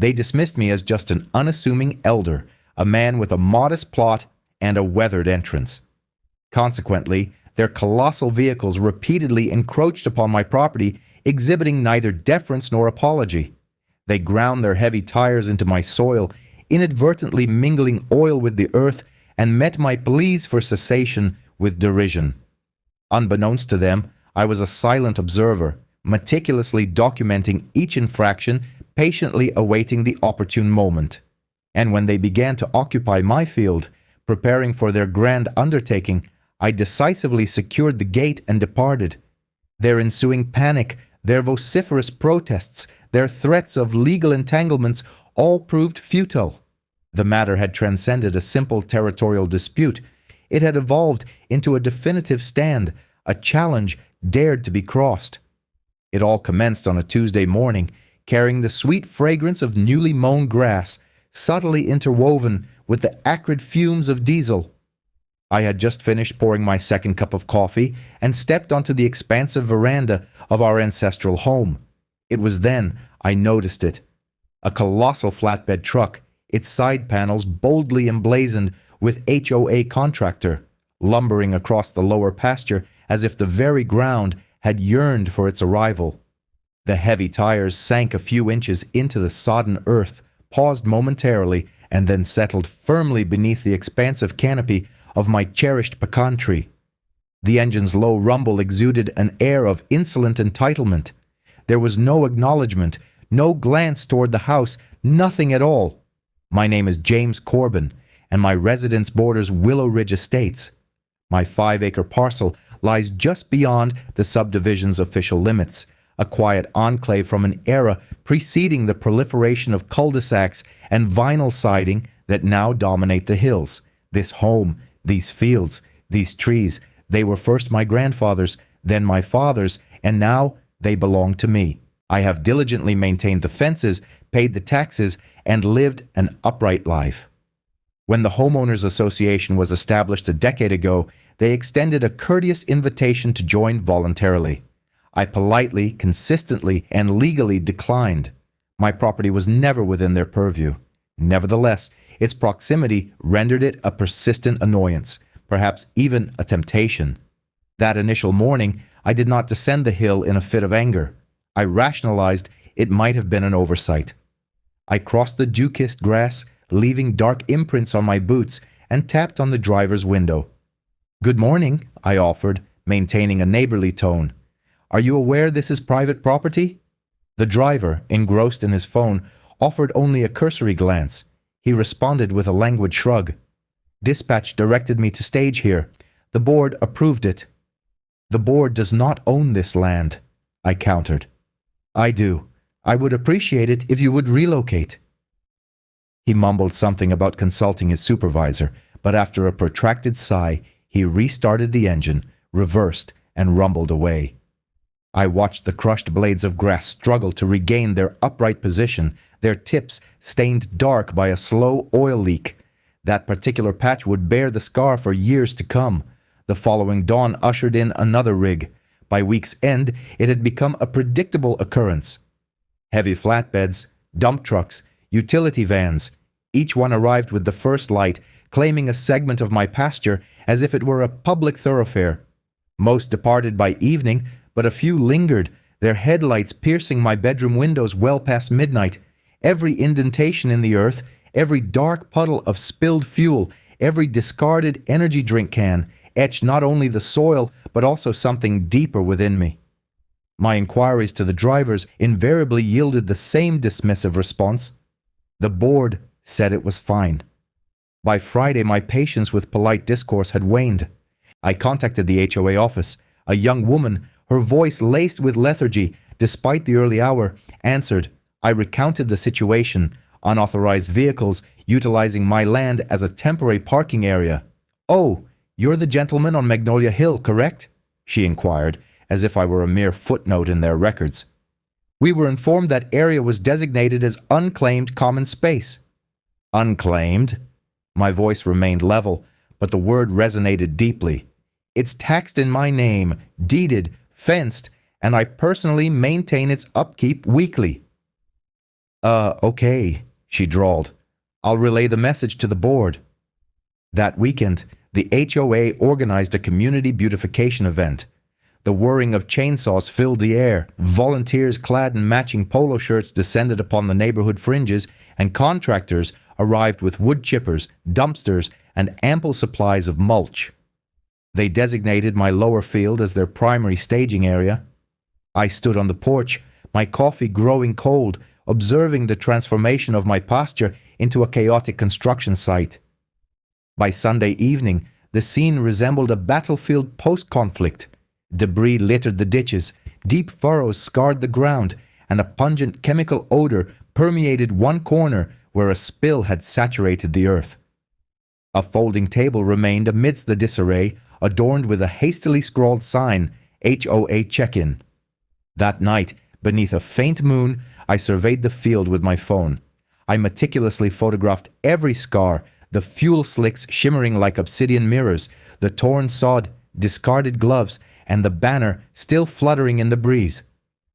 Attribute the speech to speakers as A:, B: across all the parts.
A: They dismissed me as just an unassuming elder, a man with a modest plot and a weathered entrance. Consequently, their colossal vehicles repeatedly encroached upon my property, exhibiting neither deference nor apology. They ground their heavy tires into my soil, inadvertently mingling oil with the earth, and met my pleas for cessation with derision. Unbeknownst to them, I was a silent observer, meticulously documenting each infraction, patiently awaiting the opportune moment. And when they began to occupy my field, preparing for their grand undertaking, I decisively secured the gate and departed. Their ensuing panic, their vociferous protests, their threats of legal entanglements all proved futile. The matter had transcended a simple territorial dispute. It had evolved into a definitive stand, a challenge dared to be crossed. It all commenced on a Tuesday morning, carrying the sweet fragrance of newly mown grass, subtly interwoven with the acrid fumes of diesel. I had just finished pouring my second cup of coffee and stepped onto the expansive veranda of our ancestral home. It was then I noticed it. A colossal flatbed truck, its side panels boldly emblazoned with HOA contractor, lumbering across the lower pasture as if the very ground had yearned for its arrival. The heavy tires sank a few inches into the sodden earth, paused momentarily, and then settled firmly beneath the expansive canopy of my cherished pecan tree. The engine's low rumble exuded an air of insolent entitlement. There was no acknowledgement, no glance toward the house, nothing at all. My name is James Corbin, and my residence borders Willow Ridge Estates. My 5-acre parcel lies just beyond the subdivision's official limits, a quiet enclave from an era preceding the proliferation of cul-de-sacs and vinyl siding that now dominate the hills. This home, these fields, these trees, they were first my grandfather's, then my father's, and now they belong to me. I have diligently maintained the fences, paid the taxes, and lived an upright life. When the Homeowners Association was established a decade ago, they extended a courteous invitation to join voluntarily. I politely, consistently, and legally declined. My property was never within their purview. Nevertheless, its proximity rendered it a persistent annoyance, perhaps even a temptation. That initial morning, I did not descend the hill in a fit of anger. I rationalized it might have been an oversight. I crossed the dew-kissed grass, leaving dark imprints on my boots, and tapped on the driver's window. "Good morning," I offered, maintaining a neighborly tone. "Are you aware this is private property?" The driver, engrossed in his phone, offered only a cursory glance. He responded with a languid shrug. "Dispatch directed me to stage here. The board approved it." "The board does not own this land," I countered. "I do. I would appreciate it if you would relocate." He mumbled something about consulting his supervisor, but after a protracted sigh, he restarted the engine, reversed, and rumbled away. I watched the crushed blades of grass struggle to regain their upright position, their tips stained dark by a slow oil leak. That particular patch would bear the scar for years to come. The following dawn ushered in another rig. By week's end, it had become a predictable occurrence. Heavy flatbeds, dump trucks, utility vans, each one arrived with the first light, claiming a segment of my pasture as if it were a public thoroughfare. Most departed by evening, but a few lingered, their headlights piercing my bedroom windows well past midnight. Every indentation in the earth, every dark puddle of spilled fuel, every discarded energy drink can, etched not only the soil, but also something deeper within me. My inquiries to the drivers invariably yielded the same dismissive response. The board said it was fine. By Friday, my patience with polite discourse had waned. I contacted the HOA office. A young woman, her voice laced with lethargy despite the early hour, answered. I recounted the situation, unauthorized vehicles utilizing my land as a temporary parking area. "Oh, you're the gentleman on Magnolia Hill, correct?" she inquired, as if I were a mere footnote in their records. "We were informed that area was designated as unclaimed common space." "Unclaimed?" My voice remained level, but the word resonated deeply. "It's taxed in my name, deeded, fenced, and I personally maintain its upkeep weekly." Okay, she drawled. I'll relay the message to the board. That weekend, the HOA organized a community beautification event. The whirring of chainsaws filled the air, volunteers clad in matching polo shirts descended upon the neighborhood fringes, and contractors arrived with wood chippers, dumpsters, and ample supplies of mulch. They designated my lower field as their primary staging area. I stood on the porch, my coffee growing cold, observing the transformation of my pasture into a chaotic construction site. By Sunday evening, the scene resembled a battlefield post-conflict. Debris littered the ditches, deep furrows scarred the ground, and a pungent chemical odor permeated one corner where a spill had saturated the earth. A folding table remained amidst the disarray, adorned with a hastily scrawled sign, HOA check-in. That night, beneath a faint moon, I surveyed the field with my phone. I meticulously photographed every scar, the fuel slicks shimmering like obsidian mirrors, the torn sod, discarded gloves, and the banner still fluttering in the breeze.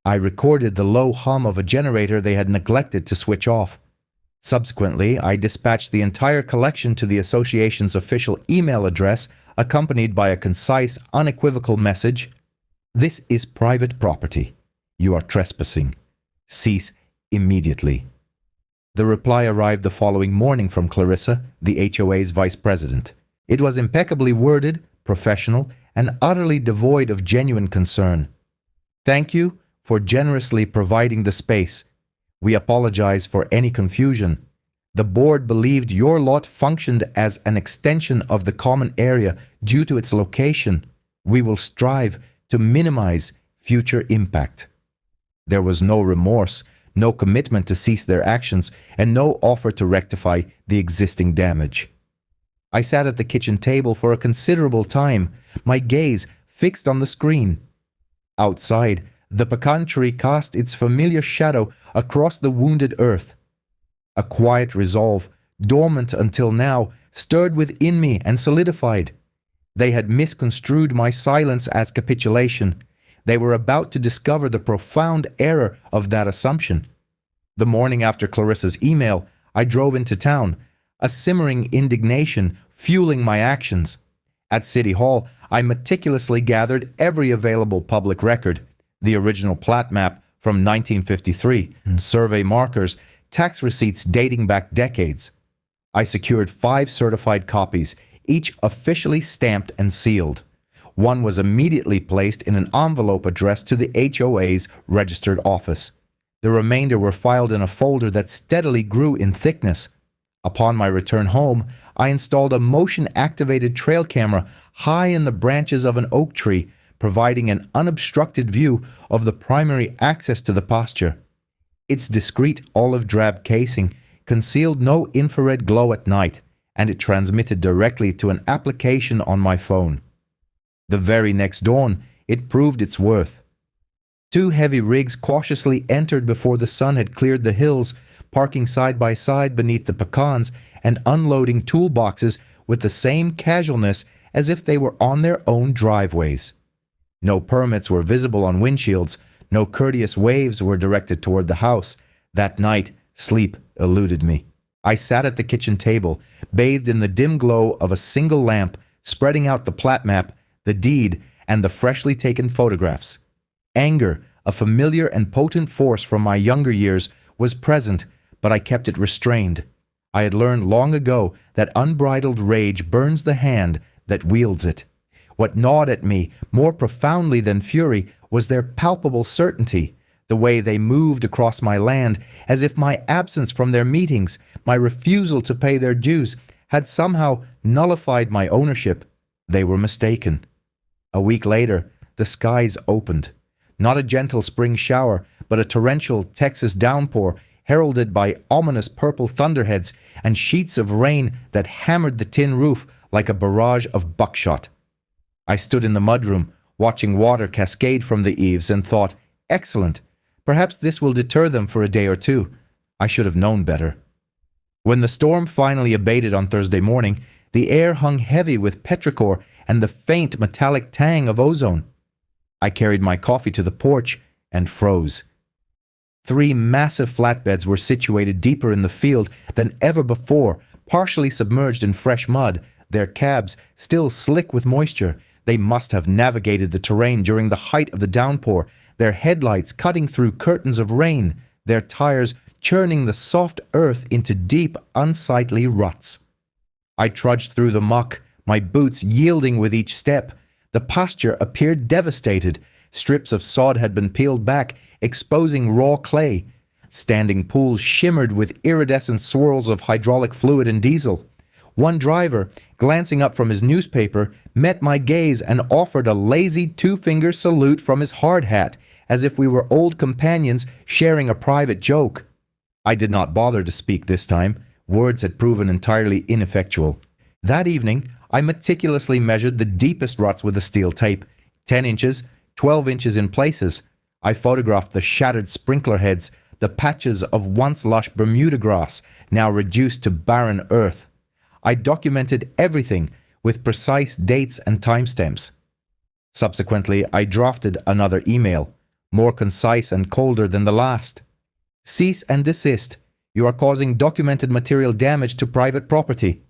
A: I recorded the low hum of a generator they had neglected to switch off. Subsequently, I dispatched the entire collection to the association's official email address, accompanied by a concise, unequivocal message: "This is private property. You are trespassing. Cease immediately." The reply arrived the following morning from Clarissa, the HOA's vice president. It was impeccably worded, professional, and utterly devoid of genuine concern. "Thank you for generously providing the space. We apologize for any confusion. The board believed your lot functioned as an extension of the common area due to its location. We will strive to minimize future impact." There was no remorse, no commitment to cease their actions, and no offer to rectify the existing damage. I sat at the kitchen table for a considerable time, my gaze fixed on the screen. Outside, the pecan tree cast its familiar shadow across the wounded earth. A quiet resolve, dormant until now, stirred within me and solidified. They had misconstrued my silence as capitulation. They were about to discover the profound error of that assumption. The morning after Clarissa's email, I drove into town, a simmering indignation fueling my actions. At City Hall, I meticulously gathered every available public record: the original plat map from 1953, survey markers, tax receipts dating back decades. I secured 5 certified copies, each officially stamped and sealed. One was immediately placed in an envelope addressed to the HOA's registered office. The remainder were filed in a folder that steadily grew in thickness. Upon my return home, I installed a motion-activated trail camera high in the branches of an oak tree, providing an unobstructed view of the primary access to the pasture. Its discreet olive-drab casing concealed no infrared glow at night, and it transmitted directly to an application on my phone. The very next dawn, it proved its worth. 2 heavy rigs cautiously entered before the sun had cleared the hills, parking side by side beneath the pecans and unloading toolboxes with the same casualness as if they were on their own driveways. No permits were visible on windshields, no courteous waves were directed toward the house. That night, sleep eluded me. I sat at the kitchen table, bathed in the dim glow of a single lamp, spreading out the plat map, the deed, and the freshly taken photographs. Anger, a familiar and potent force from my younger years, was present, but I kept it restrained. I had learned long ago that unbridled rage burns the hand that wields it. What gnawed at me more profoundly than fury was their palpable certainty, the way they moved across my land, as if my absence from their meetings, my refusal to pay their dues, had somehow nullified my ownership. They were mistaken. A week later, the skies opened. Not a gentle spring shower, but a torrential Texas downpour, heralded by ominous purple thunderheads and sheets of rain that hammered the tin roof like a barrage of buckshot. I stood in the mudroom, watching water cascade from the eaves, and thought, "Excellent. Perhaps this will deter them for a day or two. I should have known better." When the storm finally abated on Thursday morning, the air hung heavy with petrichor and the faint metallic tang of ozone. I carried my coffee to the porch and froze. 3 massive flatbeds were situated deeper in the field than ever before, partially submerged in fresh mud, their cabs still slick with moisture. They must have navigated the terrain during the height of the downpour, their headlights cutting through curtains of rain, their tires churning the soft earth into deep, unsightly ruts. I trudged through the muck, my boots yielding with each step. The pasture appeared devastated. Strips of sod had been peeled back, exposing raw clay. Standing pools shimmered with iridescent swirls of hydraulic fluid and diesel. One driver, glancing up from his newspaper, met my gaze and offered a lazy two-finger salute from his hard hat, as if we were old companions sharing a private joke. I did not bother to speak this time. Words had proven entirely ineffectual. That evening, I meticulously measured the deepest ruts with a steel tape, 10 inches, 12 inches in places. I photographed the shattered sprinkler heads, the patches of once lush Bermuda grass, now reduced to barren earth. I documented everything with precise dates and timestamps. Subsequently, I drafted another email, more concise and colder than the last. Cease and desist. You are causing documented material damage to private property.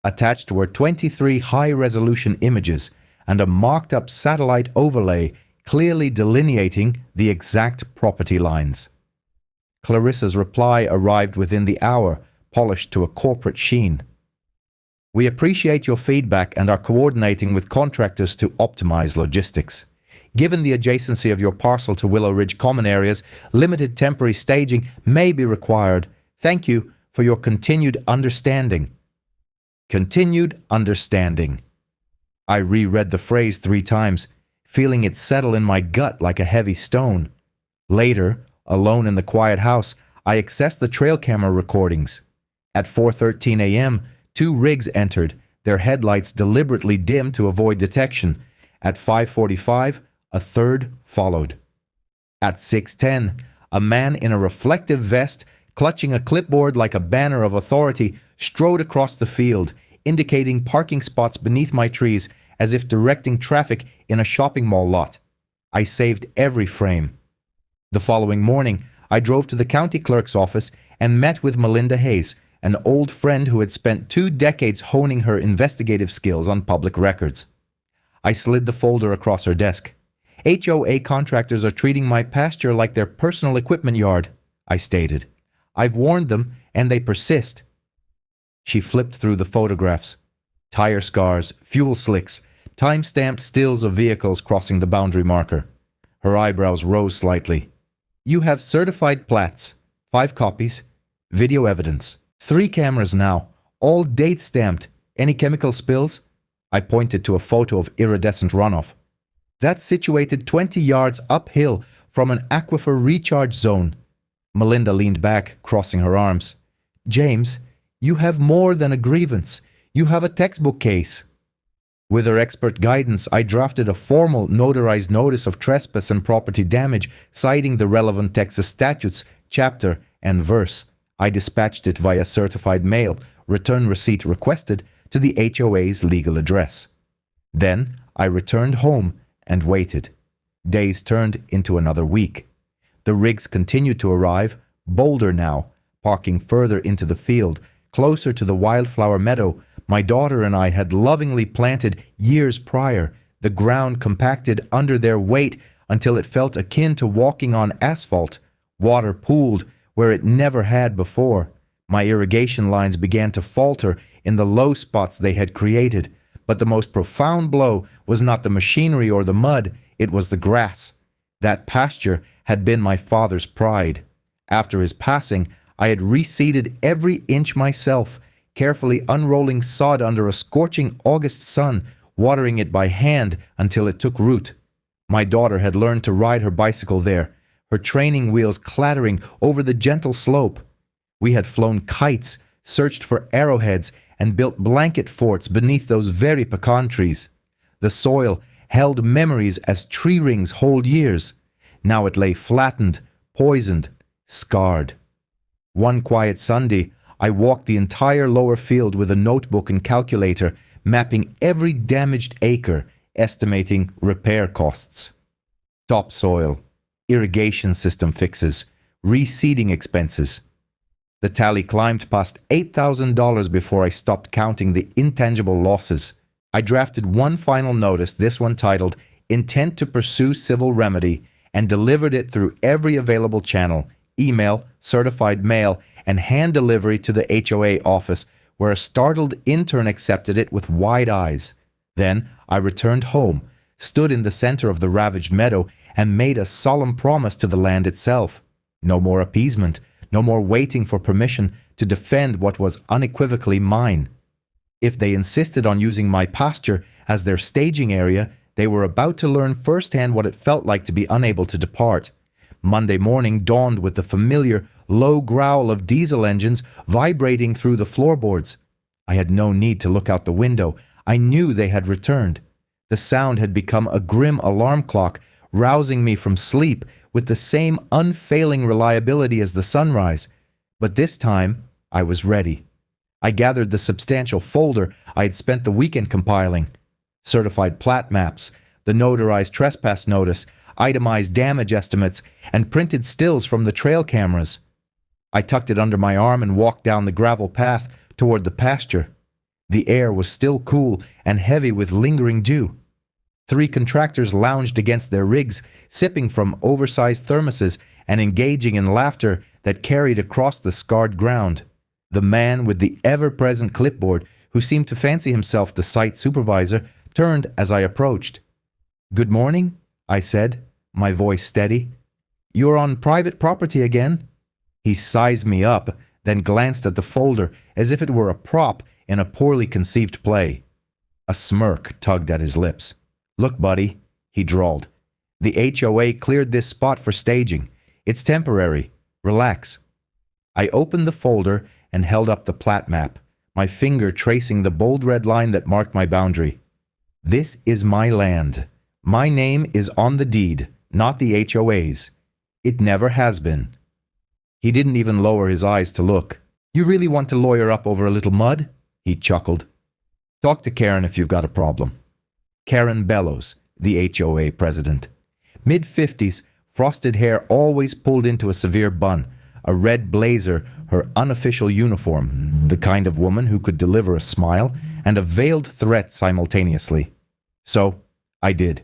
A: Attached were 23 high-resolution images and a marked-up satellite overlay clearly delineating the exact property lines. Clarissa's reply arrived within the hour, polished to a corporate sheen. We appreciate your feedback and are coordinating with contractors to optimize logistics. Given the adjacency of your parcel to Willow Ridge common areas, limited temporary staging may be required. Thank you for your continued understanding. Continued understanding. I reread the phrase 3 times, feeling it settle in my gut like a heavy stone. Later, alone in the quiet house, I accessed the trail camera recordings. At 4:13 a.m., 2 rigs entered, their headlights deliberately dimmed to avoid detection. At 5:45, a third followed. At 6:10, a man in a reflective vest, clutching a clipboard like a banner of authority, strode across the field, indicating parking spots beneath my trees as if directing traffic in a shopping mall lot. I saved every frame. The following morning, I drove to the county clerk's office and met with Melinda Hayes, an old friend who had spent 2 decades honing her investigative skills on public records. I slid the folder across her desk. HOA contractors are treating my pasture like their personal equipment yard, I stated. I've warned them, and they persist. She flipped through the photographs. Tire scars, fuel slicks, time-stamped stills of vehicles crossing the boundary marker. Her eyebrows rose slightly. You have certified plats, 5 copies, video evidence, 3 cameras now, all date-stamped. Any chemical spills? I pointed to a photo of iridescent runoff. That's situated 20 yards uphill from an aquifer recharge zone. Melinda leaned back, crossing her arms. James, you have more than a grievance. You have a textbook case. With her expert guidance, I drafted a formal notarized notice of trespass and property damage, citing the relevant Texas statutes, chapter, and verse. I dispatched it via certified mail, return receipt requested, to the HOA's legal address. Then I returned home and waited. Days turned into another week. The rigs continued to arrive, bolder now, parking further into the field, closer to the wildflower meadow my daughter and I had lovingly planted years prior, the ground compacted under their weight until it felt akin to walking on asphalt. Water pooled where it never had before. My irrigation lines began to falter in the low spots they had created, but the most profound blow was not the machinery or the mud, it was the grass. That pasture had been my father's pride. After his passing, I had reseeded every inch myself, carefully unrolling sod under a scorching August sun, watering it by hand until it took root. My daughter had learned to ride her bicycle there, her training wheels clattering over the gentle slope. We had flown kites, searched for arrowheads, and built blanket forts beneath those very pecan trees. The soil held memories as tree rings hold years. Now it lay flattened, poisoned, scarred. One quiet Sunday, I walked the entire lower field with a notebook and calculator, mapping every damaged acre, estimating repair costs. Topsoil, irrigation system fixes, reseeding expenses. The tally climbed past $8,000 before I stopped counting the intangible losses. I drafted one final notice, this one titled, "Intent to Pursue Civil Remedy," and delivered it through every available channel, email, certified mail, and hand delivery to the HOA office, where a startled intern accepted it with wide eyes. Then I returned home, stood in the center of the ravaged meadow, and made a solemn promise to the land itself. No more appeasement, no more waiting for permission to defend what was unequivocally mine. If they insisted on using my pasture as their staging area, they were about to learn firsthand what it felt like to be unable to depart. Monday morning dawned with the familiar low growl of diesel engines vibrating through the floorboards. I had no need to look out the window. I knew they had returned. The sound had become a grim alarm clock, rousing me from sleep with the same unfailing reliability as the sunrise. But this time, I was ready. I gathered the substantial folder I had spent the weekend compiling. Certified plat maps, the notarized trespass notice, itemized damage estimates, and printed stills from the trail cameras. I tucked it under my arm and walked down the gravel path toward the pasture. The air was still cool and heavy with lingering dew. 3 contractors lounged against their rigs, sipping from oversized thermoses and engaging in laughter that carried across the scarred ground. The man with the ever-present clipboard, who seemed to fancy himself the site supervisor, turned as I approached. "Good morning," I said, my voice steady. "You're on private property again?" He sized me up, then glanced at the folder as if it were a prop in a poorly conceived play. A smirk tugged at his lips. "Look, buddy," he drawled. "The HOA cleared this spot for staging. It's temporary. Relax." I opened the folder and held up the plat map, my finger tracing the bold red line that marked my boundary. "This is my land. My name is on the deed, not the HOA's. It never has been." He didn't even lower his eyes to look. "You really want to lawyer up over a little mud?" He chuckled. "Talk to Karen if you've got a problem." Karen Bellows, the HOA president. Mid-50s, frosted hair always pulled into a severe bun, a red blazer, her unofficial uniform, the kind of woman who could deliver a smile and a veiled threat simultaneously. So, I did.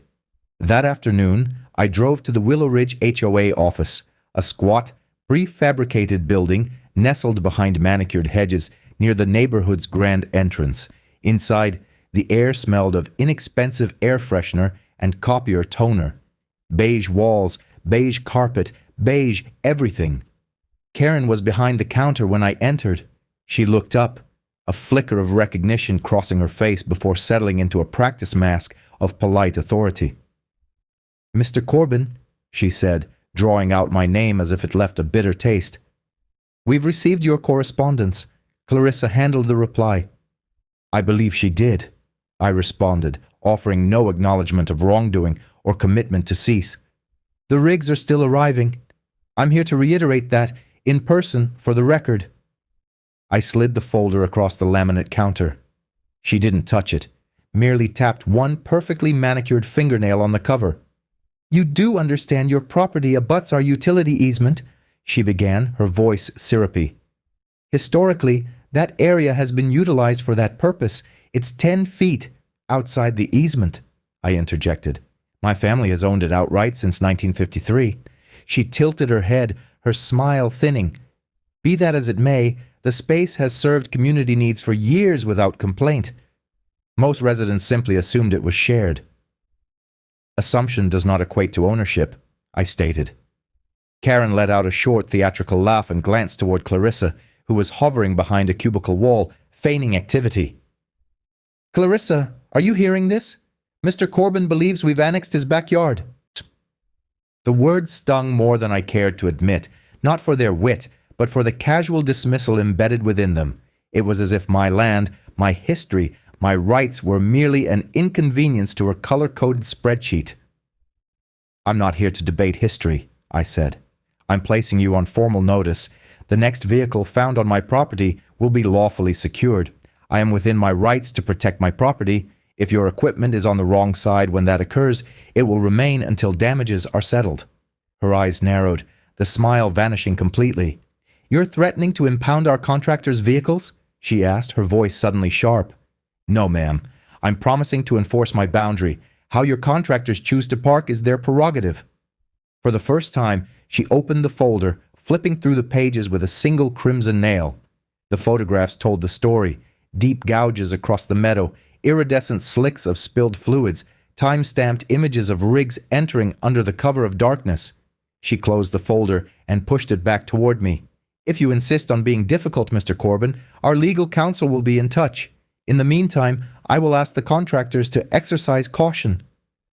A: That afternoon, I drove to the Willow Ridge HOA office, a squat, prefabricated building nestled behind manicured hedges near the neighborhood's grand entrance. Inside, the air smelled of inexpensive air freshener and copier toner. Beige walls, beige carpet, beige everything. Karen was behind the counter when I entered. She looked up, a flicker of recognition crossing her face before settling into a practice mask of polite authority. "Mr. Corbin," she said, drawing out my name as if it left a bitter taste. "We've received your correspondence." Clarissa handled the reply. "I believe she did," I responded, offering no acknowledgement of wrongdoing or commitment to cease. "The rigs are still arriving. I'm here to reiterate that, in person, for the record." I slid the folder across the laminate counter. She didn't touch it, merely tapped one perfectly manicured fingernail on the cover. "You do understand your property abuts our utility easement," she began, her voice syrupy. "Historically, that area has been utilized for that purpose. It's 10 feet outside the easement," I interjected. "My family has owned it outright since 1953. She tilted her head, her smile thinning. "Be that as it may, the space has served community needs for years without complaint. Most residents simply assumed it was shared." "Assumption does not equate to ownership," I stated. Karen let out a short theatrical laugh and glanced toward Clarissa, who was hovering behind a cubicle wall, feigning activity. "Clarissa, are you hearing this? Mr. Corbin believes we've annexed his backyard." The words stung more than I cared to admit, not for their wit, but for the casual dismissal embedded within them. It was as if my land, my history, my rights were merely an inconvenience to her color-coded spreadsheet. "I'm not here to debate history," I said. "I'm placing you on formal notice. The next vehicle found on my property will be lawfully secured. I am within my rights to protect my property. If your equipment is on the wrong side when that occurs, it will remain until damages are settled." Her eyes narrowed. the smile vanishing completely. "You're threatening to impound our contractors' vehicles?" she asked, her voice suddenly sharp. "No, ma'am. I'm promising to enforce my boundary. How your contractors choose to park is their prerogative." For the first time, she opened the folder, flipping through the pages with a single crimson nail. The photographs told the story. Deep gouges across the meadow, iridescent slicks of spilled fluids, time-stamped images of rigs entering under the cover of darkness. She closed the folder and pushed it back toward me. "If you insist on being difficult, Mr. Corbin, our legal counsel will be in touch. In the meantime, I will ask the contractors to exercise caution."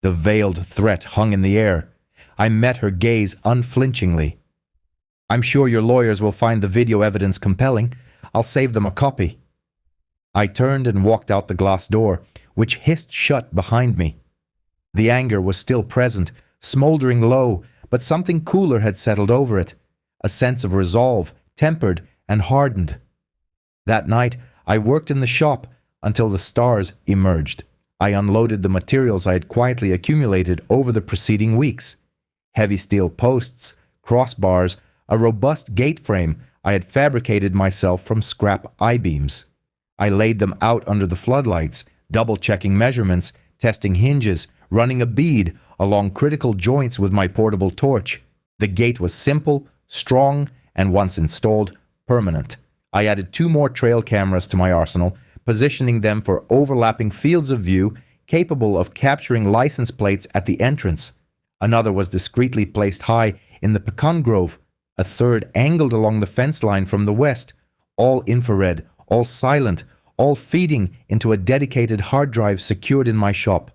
A: The veiled threat hung in the air. I met her gaze unflinchingly. "I'm sure your lawyers will find the video evidence compelling. I'll save them a copy." I turned and walked out the glass door, which hissed shut behind me. The anger was still present, smoldering low, but something cooler had settled over it. A sense of resolve, tempered and hardened. That night, I worked in the shop until the stars emerged. I unloaded the materials I had quietly accumulated over the preceding weeks. Heavy steel posts, crossbars, a robust gate frame I had fabricated myself from scrap I-beams. I laid them out under the floodlights, double-checking measurements, testing hinges, running a bead along critical joints with my portable torch. The gate was simple, strong, and once installed, permanent. I added 2 more trail cameras to my arsenal, positioning them for overlapping fields of view capable of capturing license plates at the entrance. Another was discreetly placed high in the pecan grove, a third angled along the fence line from the west, all infrared, all silent, all feeding into a dedicated hard drive secured in my shop.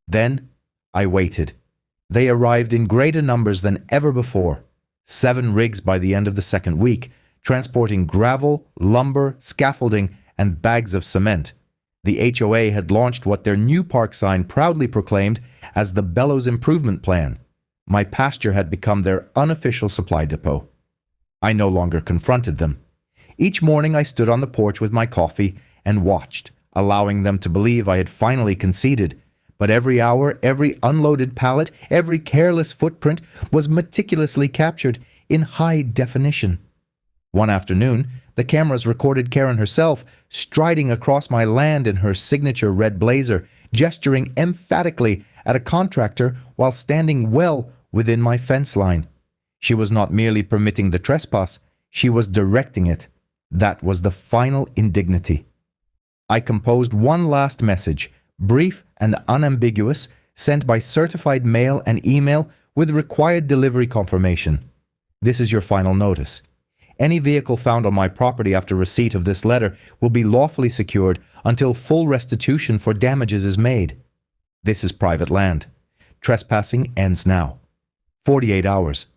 A: Then I waited. They arrived in greater numbers than ever before. 7 rigs by the end of the second week, transporting gravel, lumber, scaffolding, and bags of cement. The HOA had launched what their new park sign proudly proclaimed as the Bellows Improvement Plan. My pasture had become their unofficial supply depot. I no longer confronted them. Each morning I stood on the porch with my coffee and watched, allowing them to believe I had finally conceded. But every hour, every unloaded pallet, every careless footprint was meticulously captured in high definition. One afternoon, the cameras recorded Karen herself striding across my land in her signature red blazer, gesturing emphatically at a contractor while standing well within my fence line. She was not merely permitting the trespass, she was directing it. That was the final indignity. I composed one last message, brief and unambiguous, sent by certified mail and email with required delivery confirmation. "This is your final notice. Any vehicle found on my property after receipt of this letter will be lawfully secured until full restitution for damages is made. This is private land. Trespassing ends now. 48 hours.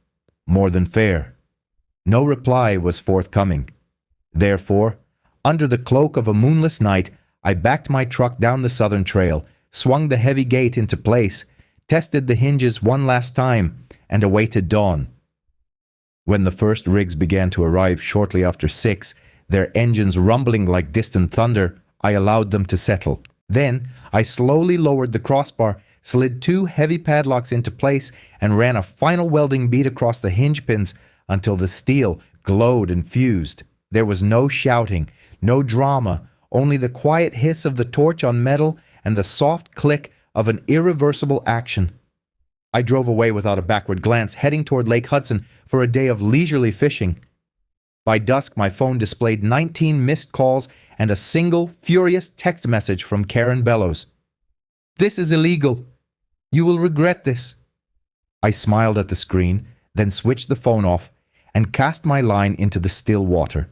A: More than fair." No reply was forthcoming. Therefore, under the cloak of a moonless night, I backed my truck down the southern trail, swung the heavy gate into place, tested the hinges one last time, and awaited dawn. When the first rigs began to arrive shortly after 6, their engines rumbling like distant thunder, I allowed them to settle. Then, I slowly lowered the crossbar, slid 2 heavy padlocks into place, and ran a final welding bead across the hinge pins until the steel glowed and fused. There was no shouting, no drama, only the quiet hiss of the torch on metal and the soft click of an irreversible action. I drove away without a backward glance, heading toward Lake Hudson for a day of leisurely fishing. By dusk, my phone displayed 19 missed calls and a single, furious text message from Karen Bellows. "This is illegal. You will regret this." I smiled at the screen, then switched the phone off and cast my line into the still water.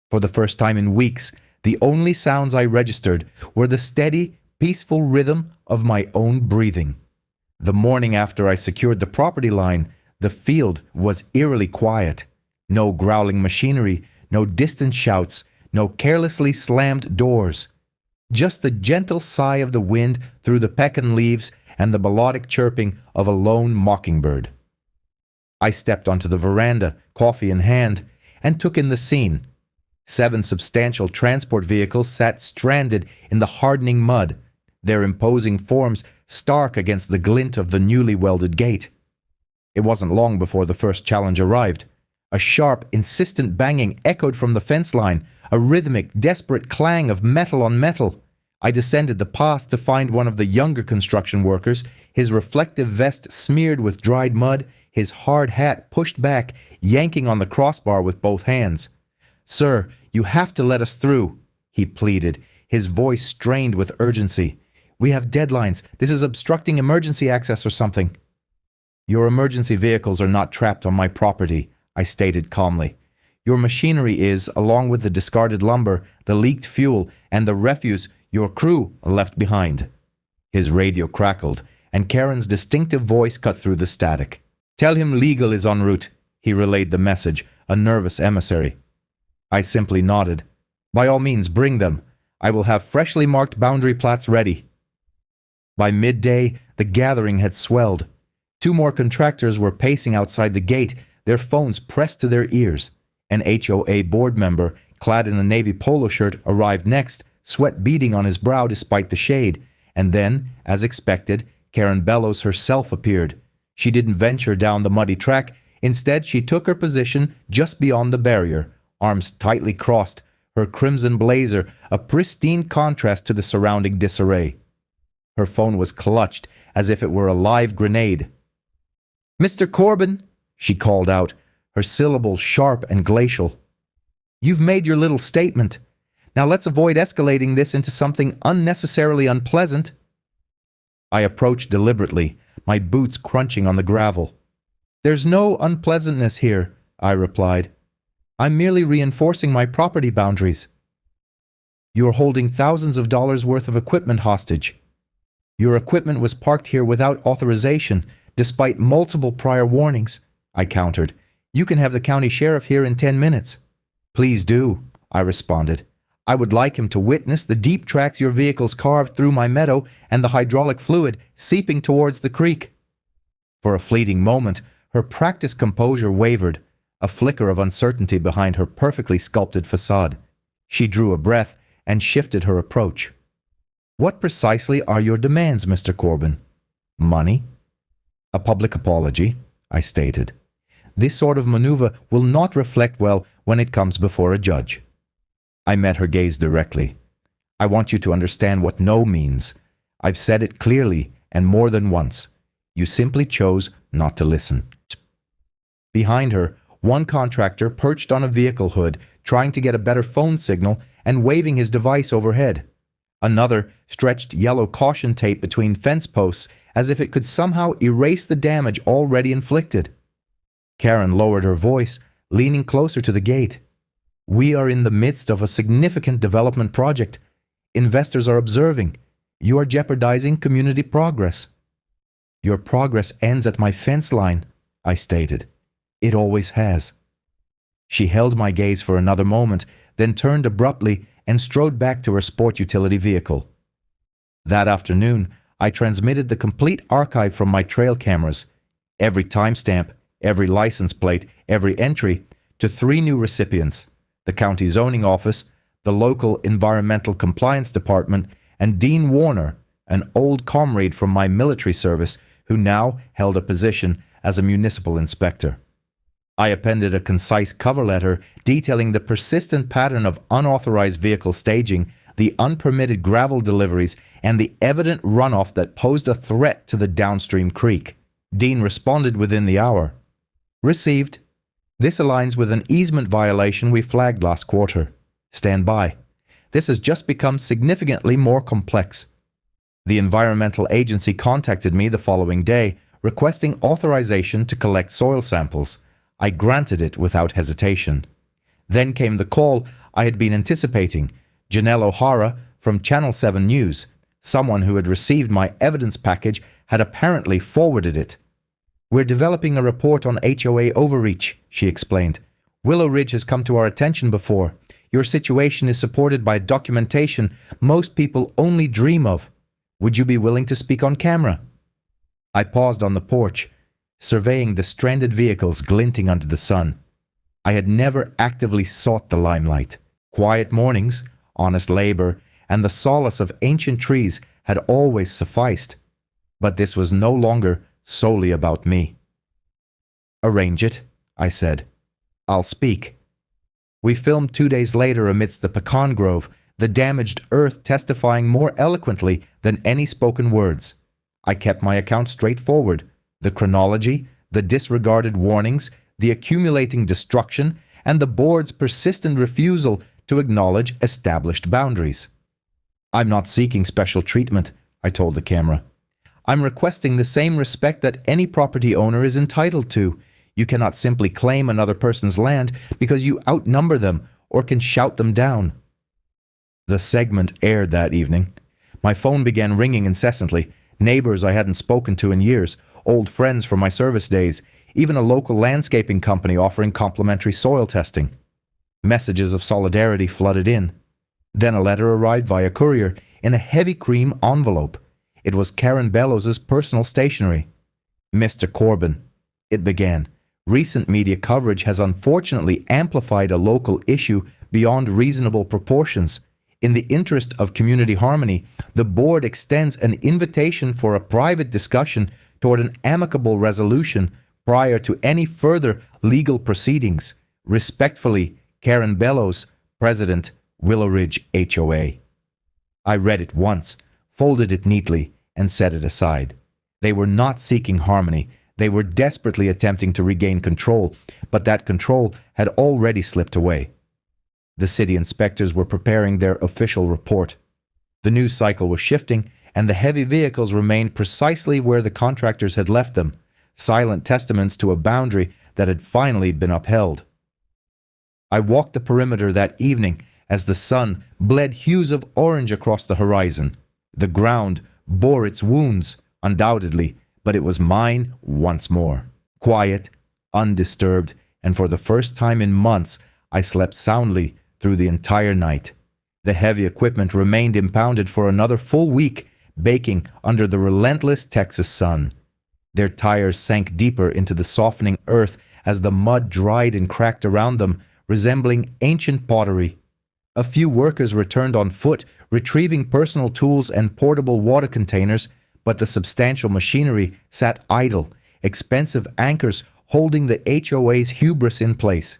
A: For the first time in weeks, the only sounds I registered were the steady, peaceful rhythm of my own breathing. The morning after I secured the property line, the field was eerily quiet. No growling machinery, no distant shouts, no carelessly slammed doors. Just the gentle sigh of the wind through the pecan leaves and the melodic chirping of a lone mockingbird. I stepped onto the veranda, coffee in hand, and took in the scene. 7 substantial transport vehicles sat stranded in the hardening mud, their imposing forms stark against the glint of the newly welded gate. It wasn't long before the first challenge arrived. A sharp, insistent banging echoed from the fence line, a rhythmic, desperate clang of metal on metal. I descended the path to find one of the younger construction workers, his reflective vest smeared with dried mud, his hard hat pushed back, yanking on the crossbar with both hands. "Sir, you have to let us through," he pleaded, his voice strained with urgency. "We have deadlines. This is obstructing emergency access or something." "Your emergency vehicles are not trapped on my property," I stated calmly. "Your machinery is, along with the discarded lumber, the leaked fuel, and the refuse your crew left behind." His radio crackled, and Karen's distinctive voice cut through the static. "Tell him legal is en route," he relayed the message, a nervous emissary. I simply nodded. "By all means, bring them. I will have freshly marked boundary plats ready." By midday, the gathering had swelled. 2 more contractors were pacing outside the gate, their phones pressed to their ears. An HOA board member, clad in a navy polo shirt, arrived next, sweat beading on his brow despite the shade. And then, as expected, Karen Bellows herself appeared. She didn't venture down the muddy track. Instead, she took her position just beyond the barrier, arms tightly crossed, her crimson blazer a pristine contrast to the surrounding disarray. Her phone was clutched as if it were a live grenade. "Mr. Corbin," she called out, her syllables sharp and glacial. "You've made your little statement. Now let's avoid escalating this into something unnecessarily unpleasant." I approached deliberately, my boots crunching on the gravel. "There's no unpleasantness here," I replied. "I'm merely reinforcing my property boundaries." "You're holding thousands of dollars worth of equipment hostage." "Your equipment was parked here without authorization, despite multiple prior warnings," I countered. "You can have the county sheriff here in 10 minutes. "Please do," I responded. "I would like him to witness the deep tracks your vehicles carved through my meadow and the hydraulic fluid seeping towards the creek." For a fleeting moment, her practiced composure wavered, a flicker of uncertainty behind her perfectly sculpted facade. She drew a breath and shifted her approach. "What precisely are your demands, Mr. Corbin?" "Money." "A public apology," I stated. "This sort of maneuver will not reflect well when it comes before a judge." I met her gaze directly. "I want you to understand what no means. I've said it clearly and more than once. You simply chose not to listen." Behind her, one contractor perched on a vehicle hood, trying to get a better phone signal and waving his device overhead. Another stretched yellow caution tape between fence posts as if it could somehow erase the damage already inflicted. Karen lowered her voice, leaning closer to the gate. "We are in the midst of a significant development project. Investors are observing. You are jeopardizing community progress." "Your progress ends at my fence line," I stated. "It always has." She held my gaze for another moment, then turned abruptly and strode back to her sport utility vehicle. That afternoon, I transmitted the complete archive from my trail cameras, every timestamp, every license plate, every entry, to 3 new recipients: the county zoning office, the local environmental compliance department, and Dean Warner, an old comrade from my military service who now held a position as a municipal inspector. I appended a concise cover letter detailing the persistent pattern of unauthorized vehicle staging, the unpermitted gravel deliveries, and the evident runoff that posed a threat to the downstream creek. Dean responded within the hour. "Received. This aligns with an easement violation we flagged last quarter. Stand by. This has just become significantly more complex." The environmental agency contacted me the following day, requesting authorization to collect soil samples. I granted it without hesitation. Then came the call I had been anticipating. Janelle O'Hara from Channel 7 News, someone who had received my evidence package, had apparently forwarded it. "We're developing a report on HOA overreach," she explained. "Willow Ridge has come to our attention before. Your situation is supported by documentation most people only dream of. Would you be willing to speak on camera?" I paused on the porch, surveying the stranded vehicles glinting under the sun. I had never actively sought the limelight. Quiet mornings, honest labor, and the solace of ancient trees had always sufficed. But this was no longer solely about me. Arrange it, I said. I'll speak. We filmed 2 days later amidst the pecan grove, the damaged earth testifying more eloquently than any spoken words. I kept my account straightforward. The chronology, the disregarded warnings, the accumulating destruction, and the board's persistent refusal to acknowledge established boundaries. I'm not seeking special treatment, I told the camera. I'm requesting the same respect that any property owner is entitled to. You cannot simply claim another person's land because you outnumber them or can shout them down. The segment aired that evening. My phone began ringing incessantly. Neighbors I hadn't spoken to in years, old friends from my service days, even a local landscaping company offering complimentary soil testing. Messages of solidarity flooded in. Then a letter arrived via courier in a heavy cream envelope. It was Karen Bellows's personal stationery. Mr. Corbin, it began. Recent media coverage has unfortunately amplified a local issue beyond reasonable proportions. In the interest of community harmony, the board extends an invitation for a private discussion toward an amicable resolution prior to any further legal proceedings. Respectfully, Karen Bellows, President, Willow Ridge HOA. I read it once, folded it neatly, and set it aside. They were not seeking harmony. They were desperately attempting to regain control, but that control had already slipped away. The city inspectors were preparing their official report. The news cycle was shifting, and the heavy vehicles remained precisely where the contractors had left them, silent testaments to a boundary that had finally been upheld. I walked the perimeter that evening as the sun bled hues of orange across the horizon. The ground bore its wounds, undoubtedly, but it was mine once more. Quiet, undisturbed, and for the first time in months, I slept soundly through the entire night. The heavy equipment remained impounded for another full week, baking under the relentless Texas sun. Their tires sank deeper into the softening earth as the mud dried and cracked around them, resembling ancient pottery. A few workers returned on foot, retrieving personal tools and portable water containers, but the substantial machinery sat idle, expensive anchors holding the HOA's hubris in place.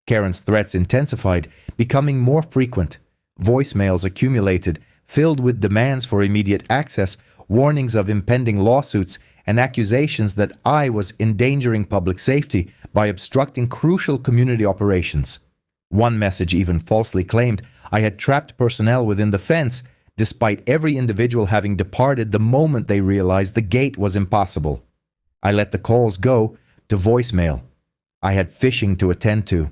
A: Karen's threats intensified, becoming more frequent. Voicemails accumulated, filled with demands for immediate access, warnings of impending lawsuits, and accusations that I was endangering public safety by obstructing crucial community operations. One message even falsely claimed I had trapped personnel within the fence, despite every individual having departed the moment they realized the gate was impossible. I let the calls go to voicemail. I had fishing to attend to.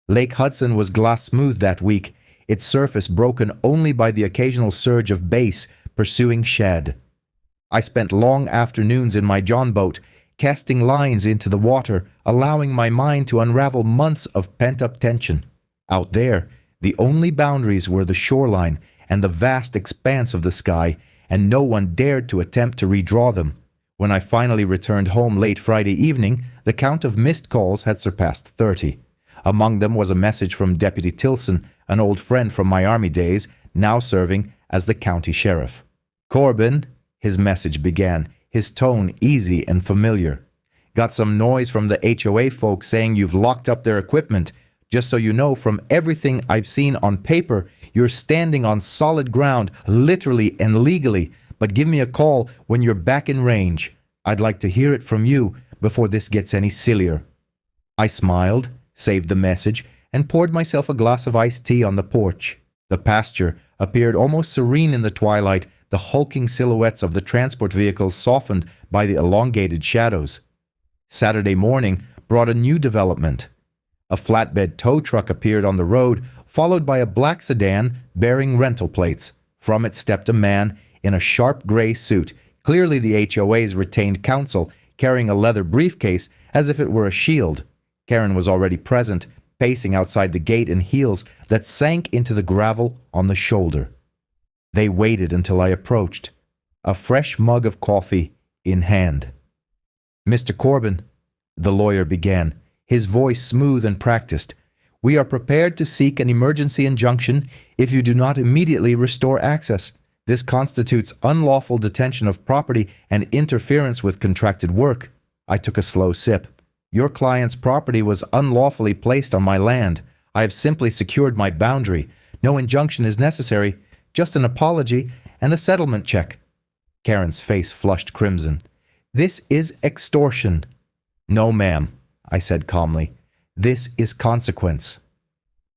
A: Lake Hudson was glass smooth that week, its surface broken only by the occasional surge of bass pursuing shad. I spent long afternoons in my John boat, casting lines into the water, allowing my mind to unravel months of pent-up tension. Out there, the only boundaries were the shoreline and the vast expanse of the sky, and no one dared to attempt to redraw them. When I finally returned home late Friday evening, the count of missed calls had surpassed 30. Among them was a message from Deputy Tilson, an old friend from my Army days, now serving as the county sheriff. "Corbin," his message began, his tone easy and familiar. "Got some noise from the HOA folks saying you've locked up their equipment. Just so you know, from everything I've seen on paper, you're standing on solid ground, literally and legally, but give me a call when you're back in range. I'd like to hear it from you before this gets any sillier." I smiled, saved the message, and poured myself a glass of iced tea on the porch. The pasture appeared almost serene in the twilight, the hulking silhouettes of the transport vehicles softened by the elongated shadows. Saturday morning brought a new development. A flatbed tow truck appeared on the road, followed by a black sedan bearing rental plates. From it stepped a man in a sharp gray suit, clearly the HOA's retained counsel, carrying a leather briefcase as if it were a shield. Karen was already present, pacing outside the gate in heels that sank into the gravel on the shoulder. They waited until I approached, a fresh mug of coffee in hand. "Mr. Corbin," the lawyer began, his voice smooth and practiced, "we are prepared to seek an emergency injunction if you do not immediately restore access. This constitutes unlawful detention of property and interference with contracted work." I took a slow sip. Your client's property was unlawfully placed on my land. I have simply secured my boundary. No injunction is necessary, just an apology and a settlement check. Karen's face flushed crimson. This is extortion. No, ma'am, I said calmly. This is consequence.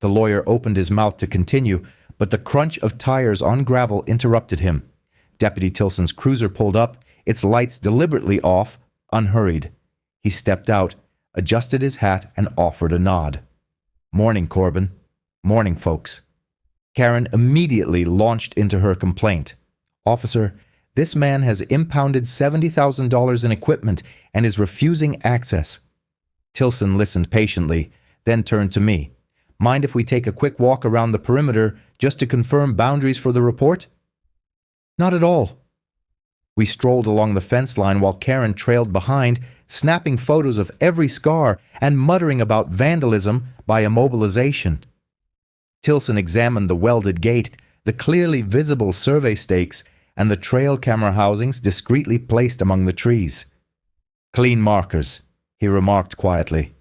A: The lawyer opened his mouth to continue, but the crunch of tires on gravel interrupted him. Deputy Tilson's cruiser pulled up, its lights deliberately off, unhurried. He stepped out, adjusted his hat, and offered a nod. Morning, Corbin. Morning, folks. Karen immediately launched into her complaint. Officer, this man has impounded $70,000 in equipment and is refusing access. Tilson listened patiently, then turned to me. Mind if we take a quick walk around the perimeter just to confirm boundaries for the report? Not at all. We strolled along the fence line while Karen trailed behind, snapping photos of every scar and muttering about vandalism by immobilization. Tilson examined the welded gate, the clearly visible survey stakes, and the trail camera housings discreetly placed among the trees. Clean markers, he remarked quietly.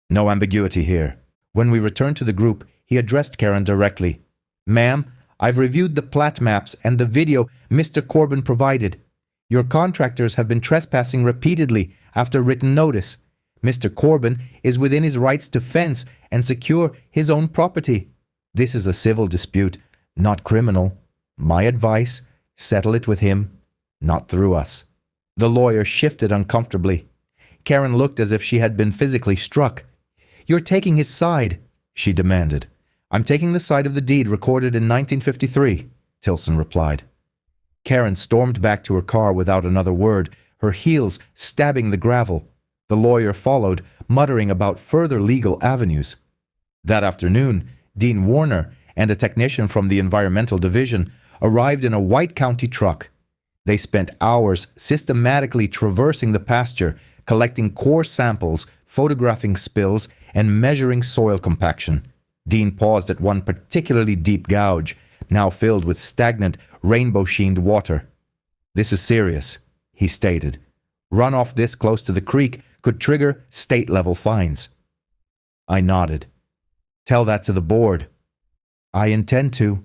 A: No ambiguity here. When we returned to the group, he addressed Karen directly. Ma'am, I've reviewed the plat maps and the video Mr. Corbin provided. Your contractors have been trespassing repeatedly after written notice. Mr. Corbin is within his rights to fence and secure his own property. This is a civil dispute, not criminal. My advice, settle it with him, not through us. The lawyer shifted uncomfortably. Karen looked as if she had been physically struck. You're taking his side, she demanded. I'm taking the side of the deed recorded in 1953, Tilson replied. Karen stormed back to her car without another word, her heels stabbing the gravel. The lawyer followed, muttering about further legal avenues. That afternoon, Dean Warner and a technician from the Environmental Division arrived in a White County truck. They spent hours systematically traversing the pasture, collecting core samples, photographing spills, and measuring soil compaction. Dean paused at one particularly deep gouge, now filled with stagnant, rainbow-sheened water. This is serious, he stated. Runoff this close to the creek could trigger state-level fines. I nodded. Tell that to the board. I intend to.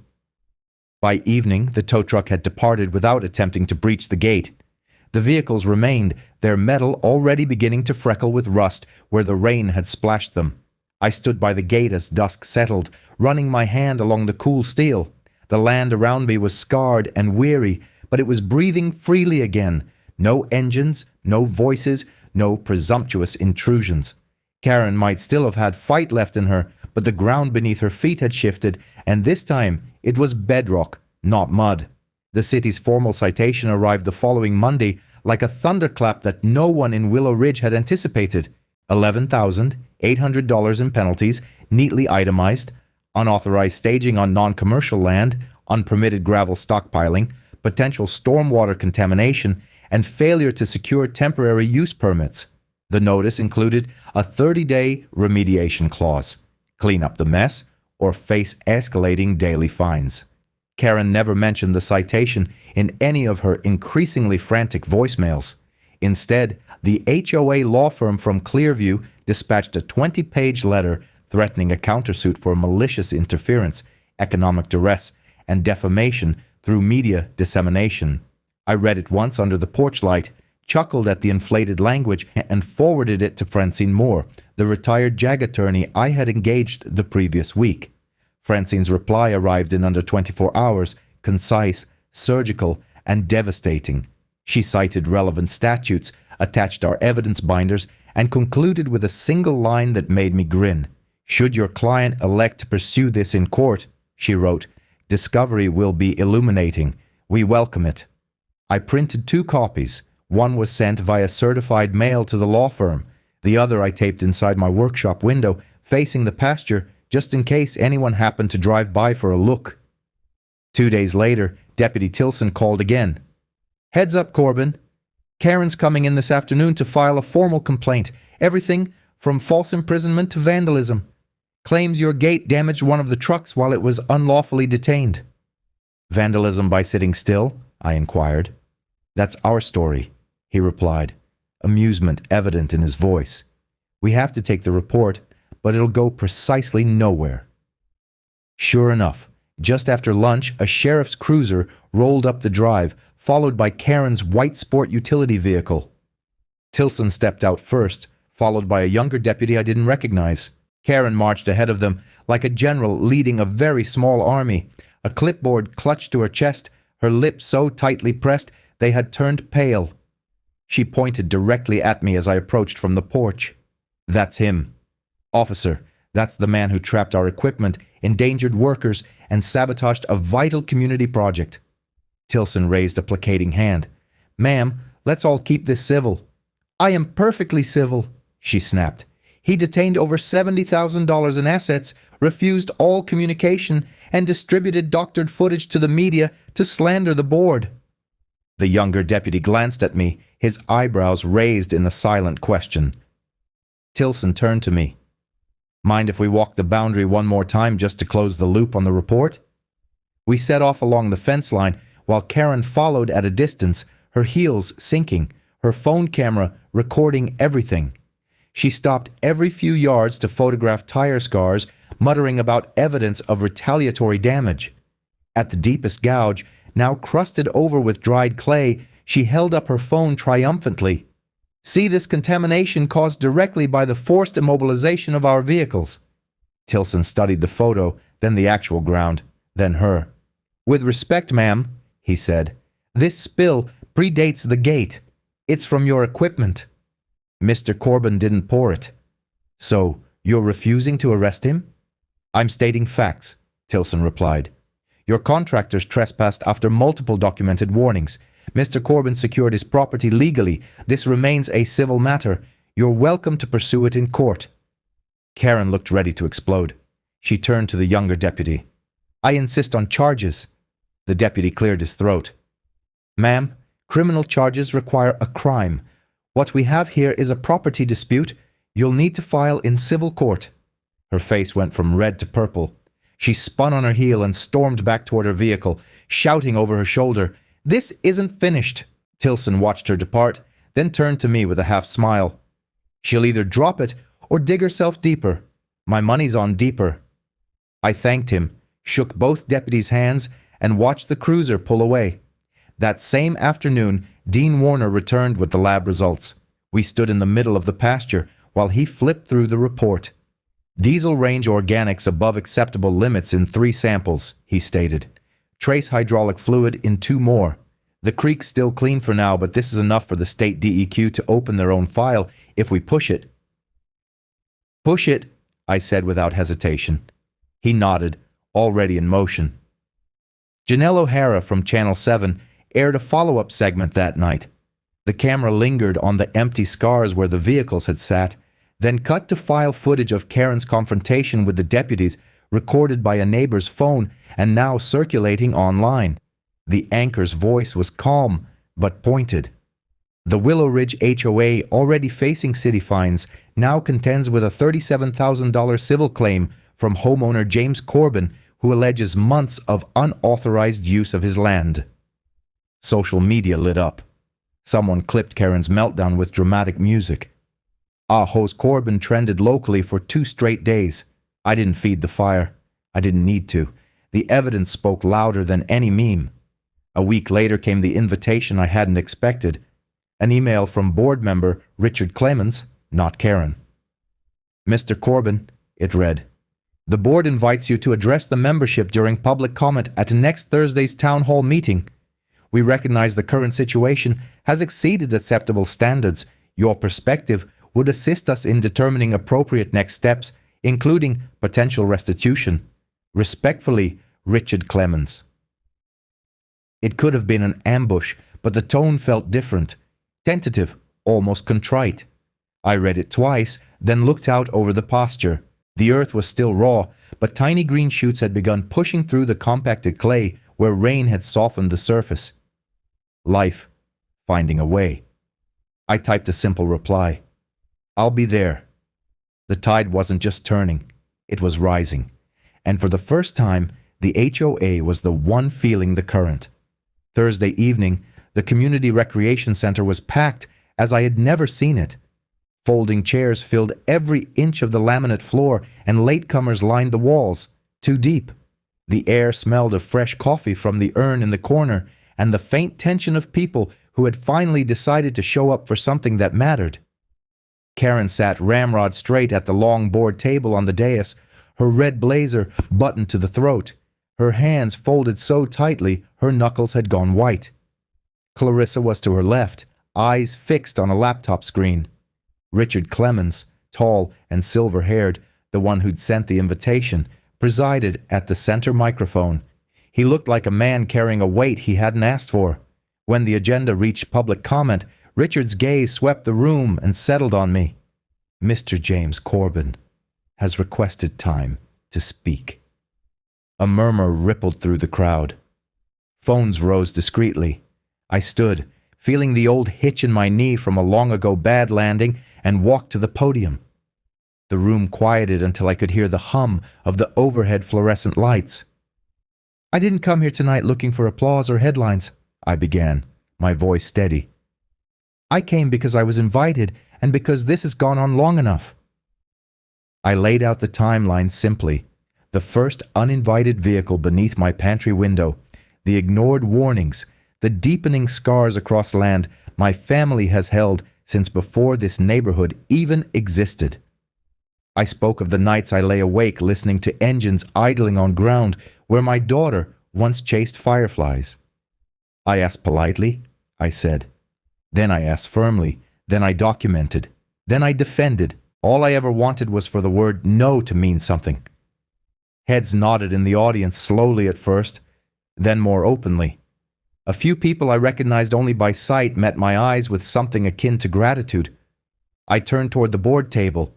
A: By evening, the tow truck had departed without attempting to breach the gate. The vehicles remained, their metal already beginning to freckle with rust where the rain had splashed them. I stood by the gate as dusk settled, running my hand along the cool steel. The land around me was scarred and weary, but it was breathing freely again. No engines, no voices, no presumptuous intrusions. Karen might still have had fight left in her, but the ground beneath her feet had shifted, and this time it was bedrock, not mud. The city's formal citation arrived the following Monday like a thunderclap that no one in Willow Ridge had anticipated. $11,800 in penalties, neatly itemized, unauthorized staging on non-commercial land, unpermitted gravel stockpiling, potential stormwater contamination, and failure to secure temporary use permits. The notice included a 30-day remediation clause. Clean up the mess or face escalating daily fines. Karen never mentioned the citation in any of her increasingly frantic voicemails. Instead, the HOA law firm from Clearview dispatched a 20-page letter threatening a countersuit for malicious interference, economic duress, and defamation through media dissemination. I read it once under the porch light, chuckled at the inflated language, and forwarded it to Francine Moore, the retired JAG attorney I had engaged the previous week. Francine's reply arrived in under 24 hours, concise, surgical, and devastating. She cited relevant statutes, attached our evidence binders, and concluded with a single line that made me grin. Should your client elect to pursue this in court, she wrote, discovery will be illuminating. We welcome it. I printed 2 copies. One was sent via certified mail to the law firm. The other I taped inside my workshop window, facing the pasture, just in case anyone happened to drive by for a look. 2 days later, Deputy Tilson called again. Heads up, Corbin. Karen's coming in this afternoon to file a formal complaint. Everything from false imprisonment to vandalism. Claims your gate damaged one of the trucks while it was unlawfully detained. Vandalism by sitting still? I inquired. That's our story, he replied, amusement evident in his voice. We have to take the report, but it'll go precisely nowhere. Sure enough, just after lunch, a sheriff's cruiser rolled up the drive, followed by Karen's white sport utility vehicle. Tilson stepped out first, followed by a younger deputy I didn't recognize. Karen marched ahead of them like a general leading a very small army, a clipboard clutched to her chest, her lips so tightly pressed they had turned pale. She pointed directly at me as I approached from the porch. "That's him. Officer, that's the man who trapped our equipment, endangered workers, and sabotaged a vital community project." Tilson raised a placating hand. "Ma'am, let's all keep this civil." "I am perfectly civil," she snapped. "He detained over $70,000 in assets, refused all communication, and distributed doctored footage to the media to slander the board." The younger deputy glanced at me, his eyebrows raised in a silent question. Tilson turned to me. "Mind if we walk the boundary one more time just to close the loop on the report?" We set off along the fence line while Karen followed at a distance, her heels sinking, her phone camera recording everything. She stopped every few yards to photograph tire scars, muttering about evidence of retaliatory damage. At the deepest gouge, now crusted over with dried clay, she held up her phone triumphantly. "See this contamination caused directly by the forced immobilization of our vehicles." Tilson studied the photo, then the actual ground, then her. "With respect, ma'am," he said, "this spill predates the gate. It's from your equipment. Mr. Corbin didn't pour it. So, you're refusing to arrest him?" "I'm stating facts," Tilson replied. "Your contractors trespassed after multiple documented warnings. Mr. Corbin secured his property legally. This remains a civil matter. You're welcome to pursue it in court." Karen looked ready to explode. She turned to the younger deputy. "I insist on charges." The deputy cleared his throat. "Ma'am, criminal charges require a crime. What we have here is a property dispute. You'll need to file in civil court." Her face went from red to purple. She spun on her heel and stormed back toward her vehicle, shouting over her shoulder, "This isn't finished." Tilson watched her depart, then turned to me with a half smile. "She'll either drop it or dig herself deeper. My money's on deeper." I thanked him, shook both deputies' hands, and watched the cruiser pull away. That same afternoon, Dean Warner returned with the lab results. We stood in the middle of the pasture while he flipped through the report. "Diesel range organics above acceptable limits in 3 samples," he stated. "Trace hydraulic fluid in 2 more. The creek's still clean for now, but this is enough for the state DEQ to open their own file if we push it." "Push it," I said without hesitation. He nodded, already in motion. Janelle O'Hara from Channel 7 aired a follow-up segment that night. The camera lingered on the empty scars where the vehicles had sat, then cut to file footage of Karen's confrontation with the deputies, recorded by a neighbor's phone and now circulating online. The anchor's voice was calm, but pointed. The Willow Ridge HOA, already facing city fines, now contends with a $37,000 civil claim from homeowner James Corbin, who alleges months of unauthorized use of his land. Social media lit up. Someone clipped Karen's meltdown with dramatic music. Aho's Corbin trended locally for 2 straight days. I didn't feed the fire. I didn't need to. The evidence spoke louder than any meme. A week later came the invitation I hadn't expected. An email from board member Richard Clemens, not Karen. "Mr. Corbin," it read, "the board invites you to address the membership during public comment at next Thursday's town hall meeting. We recognize the current situation has exceeded acceptable standards. Your perspective would assist us in determining appropriate next steps, including potential restitution. Respectfully, Richard Clemens." It could have been an ambush, but the tone felt different. Tentative, almost contrite. I read it twice, then looked out over the pasture. The earth was still raw, but tiny green shoots had begun pushing through the compacted clay where rain had softened the surface. Life, finding a way. I typed a simple reply. "I'll be there." The tide wasn't just turning, it was rising. And for the first time, the HOA was the one feeling the current. Thursday evening, the community recreation center was packed as I had never seen it. Folding chairs filled every inch of the laminate floor, and latecomers lined the walls, too deep. The air smelled of fresh coffee from the urn in the corner, and the faint tension of people who had finally decided to show up for something that mattered. Karen sat ramrod straight at the long board table on the dais, her red blazer buttoned to the throat, her hands folded so tightly her knuckles had gone white. Clarissa was to her left, eyes fixed on a laptop screen. Richard Clemens, tall and silver-haired, the one who'd sent the invitation, presided at the center microphone. He looked like a man carrying a weight he hadn't asked for. When the agenda reached public comment, Richard's gaze swept the room and settled on me. Mr. James Corbin has requested time to speak. A murmur rippled through the crowd. Phones rose discreetly. I stood, feeling the old hitch in my knee from a long-ago bad landing, and walked to the podium. The room quieted until I could hear the hum of the overhead fluorescent lights. "I didn't come here tonight looking for applause or headlines," I began, my voice steady. "I came because I was invited and because this has gone on long enough." I laid out the timeline simply. The first uninvited vehicle beneath my pantry window, the ignored warnings, the deepening scars across land my family has held since before this neighborhood even existed. I spoke of the nights I lay awake listening to engines idling on ground where my daughter once chased fireflies. I asked politely, I said. Then I asked firmly. Then I documented. Then I defended. All I ever wanted was for the word no to mean something. Heads nodded in the audience slowly at first, then more openly. A few people I recognized only by sight met my eyes with something akin to gratitude. I turned toward the board table.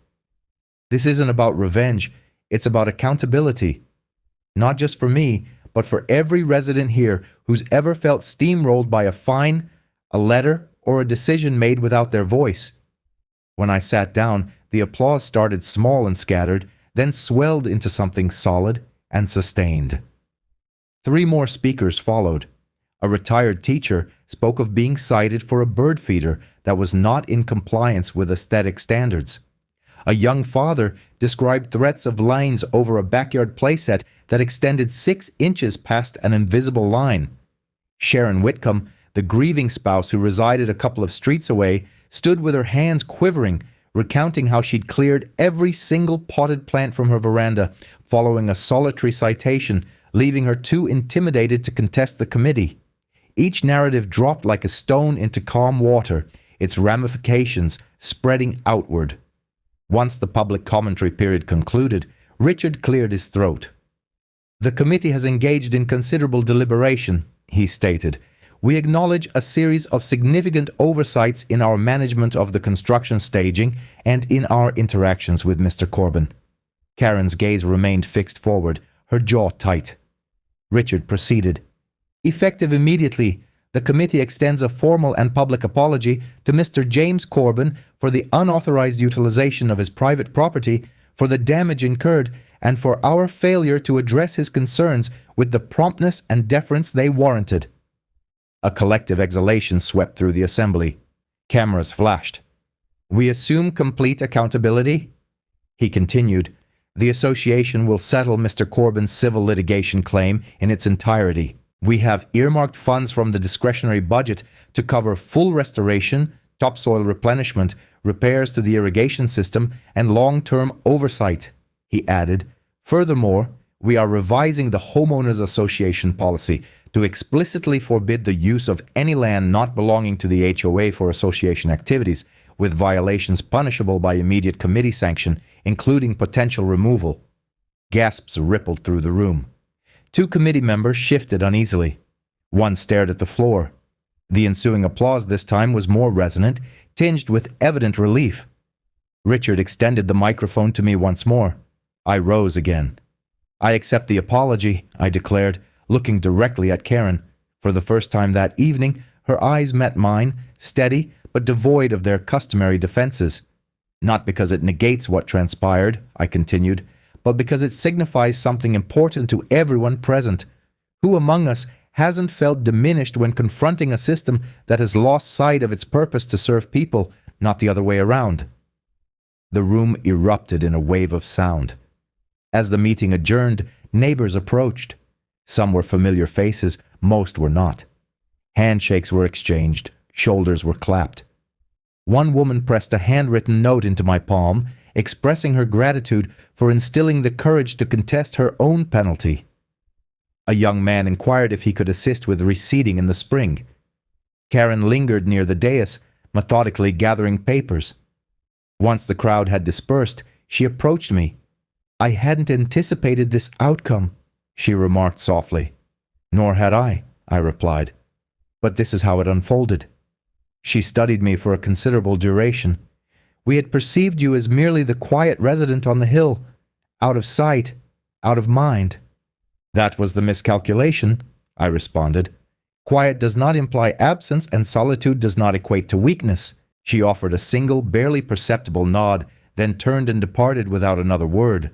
A: This isn't about revenge, it's about accountability. Not just for me, but for every resident here who's ever felt steamrolled by a fine, a letter, or a decision made without their voice. When I sat down, the applause started small and scattered, then swelled into something solid and sustained. 3 more speakers followed. A retired teacher spoke of being cited for a bird feeder that was not in compliance with aesthetic standards. A young father described threats of lines over a backyard playset that extended 6 inches past an invisible line. Sharon Whitcomb, the grieving spouse who resided a couple of streets away, stood with her hands quivering, recounting how she'd cleared every single potted plant from her veranda following a solitary citation, leaving her too intimidated to contest the committee. Each narrative dropped like a stone into calm water, its ramifications spreading outward. Once the public commentary period concluded, Richard cleared his throat. "The committee has engaged in considerable deliberation," he stated. "We acknowledge a series of significant oversights in our management of the construction staging and in our interactions with Mr. Corbin." Karen's gaze remained fixed forward, her jaw tight. Richard proceeded. "Effective immediately, the committee extends a formal and public apology to Mr. James Corbin for the unauthorized utilization of his private property, for the damage incurred, and for our failure to address his concerns with the promptness and deference they warranted." A collective exhalation swept through the assembly. Cameras flashed. "We assume complete accountability?" He continued. "The association will settle Mr. Corbin's civil litigation claim in its entirety. We have earmarked funds from the discretionary budget to cover full restoration, topsoil replenishment, repairs to the irrigation system, and long-term oversight," he added. "Furthermore, we are revising the Homeowners Association policy to explicitly forbid the use of any land not belonging to the HOA for association activities, with violations punishable by immediate committee sanction, including potential removal." Gasps rippled through the room. 2 committee members shifted uneasily. One stared at the floor. The ensuing applause this time was more resonant, tinged with evident relief. Richard extended the microphone to me once more. I rose again. "I accept the apology," I declared, looking directly at Karen. For the first time that evening, her eyes met mine, steady but devoid of their customary defenses. "Not because it negates what transpired," I continued, "but because it signifies something important to everyone present. Who among us hasn't felt diminished when confronting a system that has lost sight of its purpose to serve people, not the other way around?" The room erupted in a wave of sound. As the meeting adjourned, neighbors approached. Some were familiar faces, most were not. Handshakes were exchanged, shoulders were clapped. One woman pressed a handwritten note into my palm, expressing her gratitude for instilling the courage to contest her own penalty. A young man inquired if he could assist with reseeding in the spring. Karen lingered near the dais, methodically gathering papers. Once the crowd had dispersed, she approached me. "I hadn't anticipated this outcome," she remarked softly. "Nor had I," I replied. "But this is how it unfolded." She studied me for a considerable duration. "We had perceived you as merely the quiet resident on the hill, out of sight, out of mind." "That was the miscalculation," I responded. "Quiet does not imply absence, and solitude does not equate to weakness." She offered a single, barely perceptible nod, then turned and departed without another word.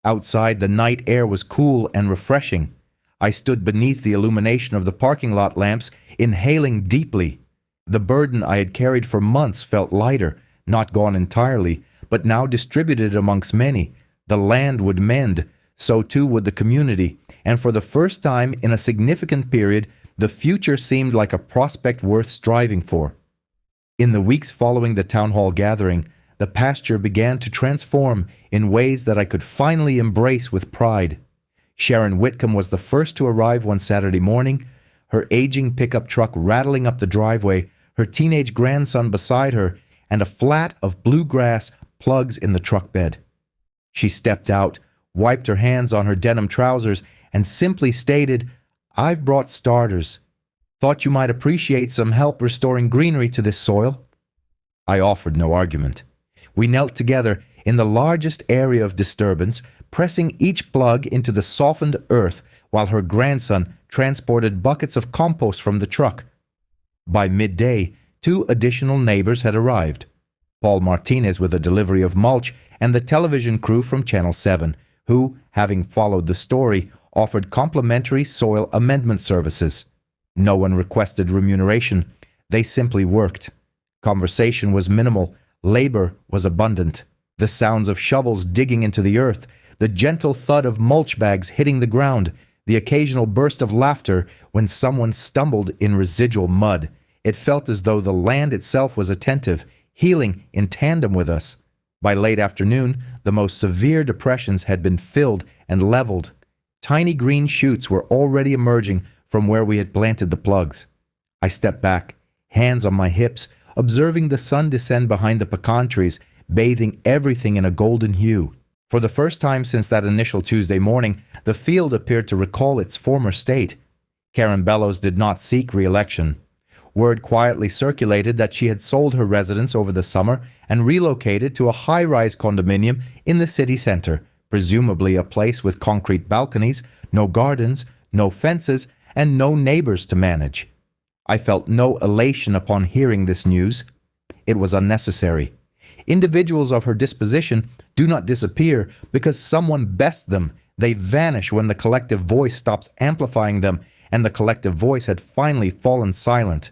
A: Outside, the night air was cool and refreshing. I stood beneath the illumination of the parking lot lamps, inhaling deeply. The burden I had carried for months felt lighter, not gone entirely, but now distributed amongst many. The land would mend, so too would the community, and for the first time in a significant period, the future seemed like a prospect worth striving for. In the weeks following the town hall gathering, the pasture began to transform in ways that I could finally embrace with pride. Sharon Whitcomb was the first to arrive one Saturday morning, her aging pickup truck rattling up the driveway, her teenage grandson beside her, and a flat of bluegrass plugs in the truck bed. She stepped out, wiped her hands on her denim trousers, and simply stated, "I've brought starters. Thought you might appreciate some help restoring greenery to this soil." I offered no argument. We knelt together in the largest area of disturbance, pressing each plug into the softened earth while her grandson transported buckets of compost from the truck. By midday, 2 additional neighbors had arrived. Paul Martinez with a delivery of mulch and the television crew from Channel 7, who, having followed the story, offered complimentary soil amendment services. No one requested remuneration. They simply worked. Conversation was minimal. Labor was abundant. The sounds of shovels digging into the earth, the gentle thud of mulch bags hitting the ground, the occasional burst of laughter when someone stumbled in residual mud. It felt as though the land itself was attentive, healing in tandem with us. By late afternoon, the most severe depressions had been filled and leveled. Tiny green shoots were already emerging from where we had planted the plugs. I stepped back, hands on my hips, observing the sun descend behind the pecan trees, bathing everything in a golden hue. For the first time since that initial Tuesday morning, the field appeared to recall its former state. Karen Bellows did not seek re-election. Word quietly circulated that she had sold her residence over the summer and relocated to a high-rise condominium in the city center, presumably a place with concrete balconies, no gardens, no fences, and no neighbors to manage. I felt no elation upon hearing this news. It was unnecessary. Individuals of her disposition do not disappear because someone bests them. They vanish when the collective voice stops amplifying them, and the collective voice had finally fallen silent.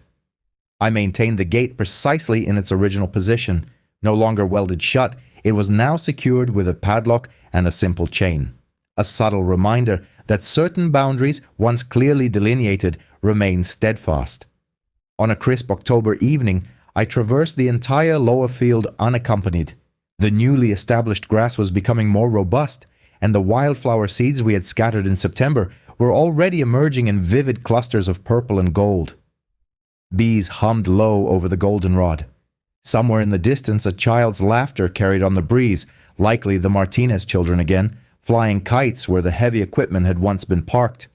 A: I maintained the gate precisely in its original position. No longer welded shut, it was now secured with a padlock and a simple chain. A subtle reminder that certain boundaries, once clearly delineated, remain steadfast. On a crisp October evening, I traversed the entire lower field unaccompanied. The newly established grass was becoming more robust, and the wildflower seeds we had scattered in September were already emerging in vivid clusters of purple and gold. Bees hummed low over the goldenrod. Somewhere in the distance, a child's laughter carried on the breeze, likely the Martinez children again, flying kites where the heavy equipment had once been parked.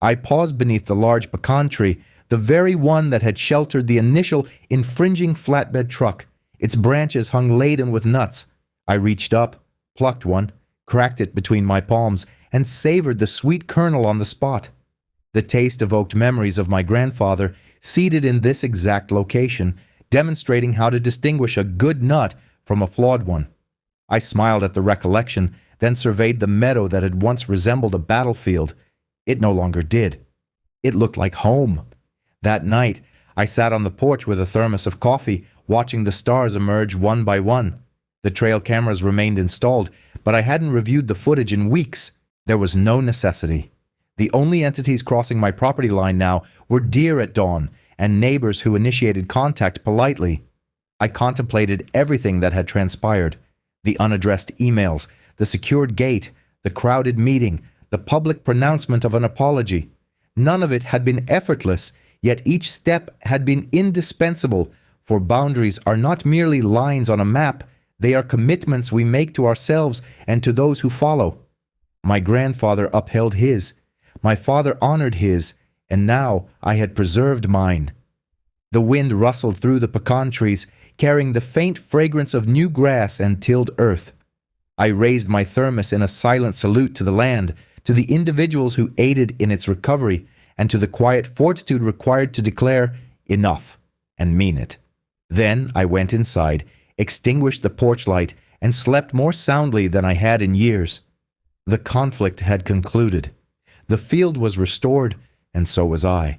A: I paused beneath the large pecan tree, the very one that had sheltered the initial infringing flatbed truck. Its branches hung laden with nuts. I reached up, plucked one, cracked it between my palms, and savored the sweet kernel on the spot. The taste evoked memories of my grandfather, seated in this exact location, demonstrating how to distinguish a good nut from a flawed one. I smiled at the recollection, then surveyed the meadow that had once resembled a battlefield. It no longer did. It looked like home. That night, I sat on the porch with a thermos of coffee, watching the stars emerge one by one. The The trail cameras remained installed, but I hadn't reviewed the footage in weeks. There was no necessity. The only entities crossing my property line now were deer at dawn and neighbors who initiated contact politely. I contemplated everything that had transpired: the unaddressed emails, the secured gate, the crowded meeting, the public pronouncement of an apology. None of it had been effortless, yet each step had been indispensable, for boundaries are not merely lines on a map, they are commitments we make to ourselves and to those who follow. My grandfather upheld his, my father honored his, and now I had preserved mine. The wind rustled through the pecan trees, carrying the faint fragrance of new grass and tilled earth. I raised my thermos in a silent salute to the land, to the individuals who aided in its recovery, and to the quiet fortitude required to declare enough and mean it. Then I went inside, extinguished the porch light, and slept more soundly than I had in years. The conflict had concluded. The field was restored, and so was I.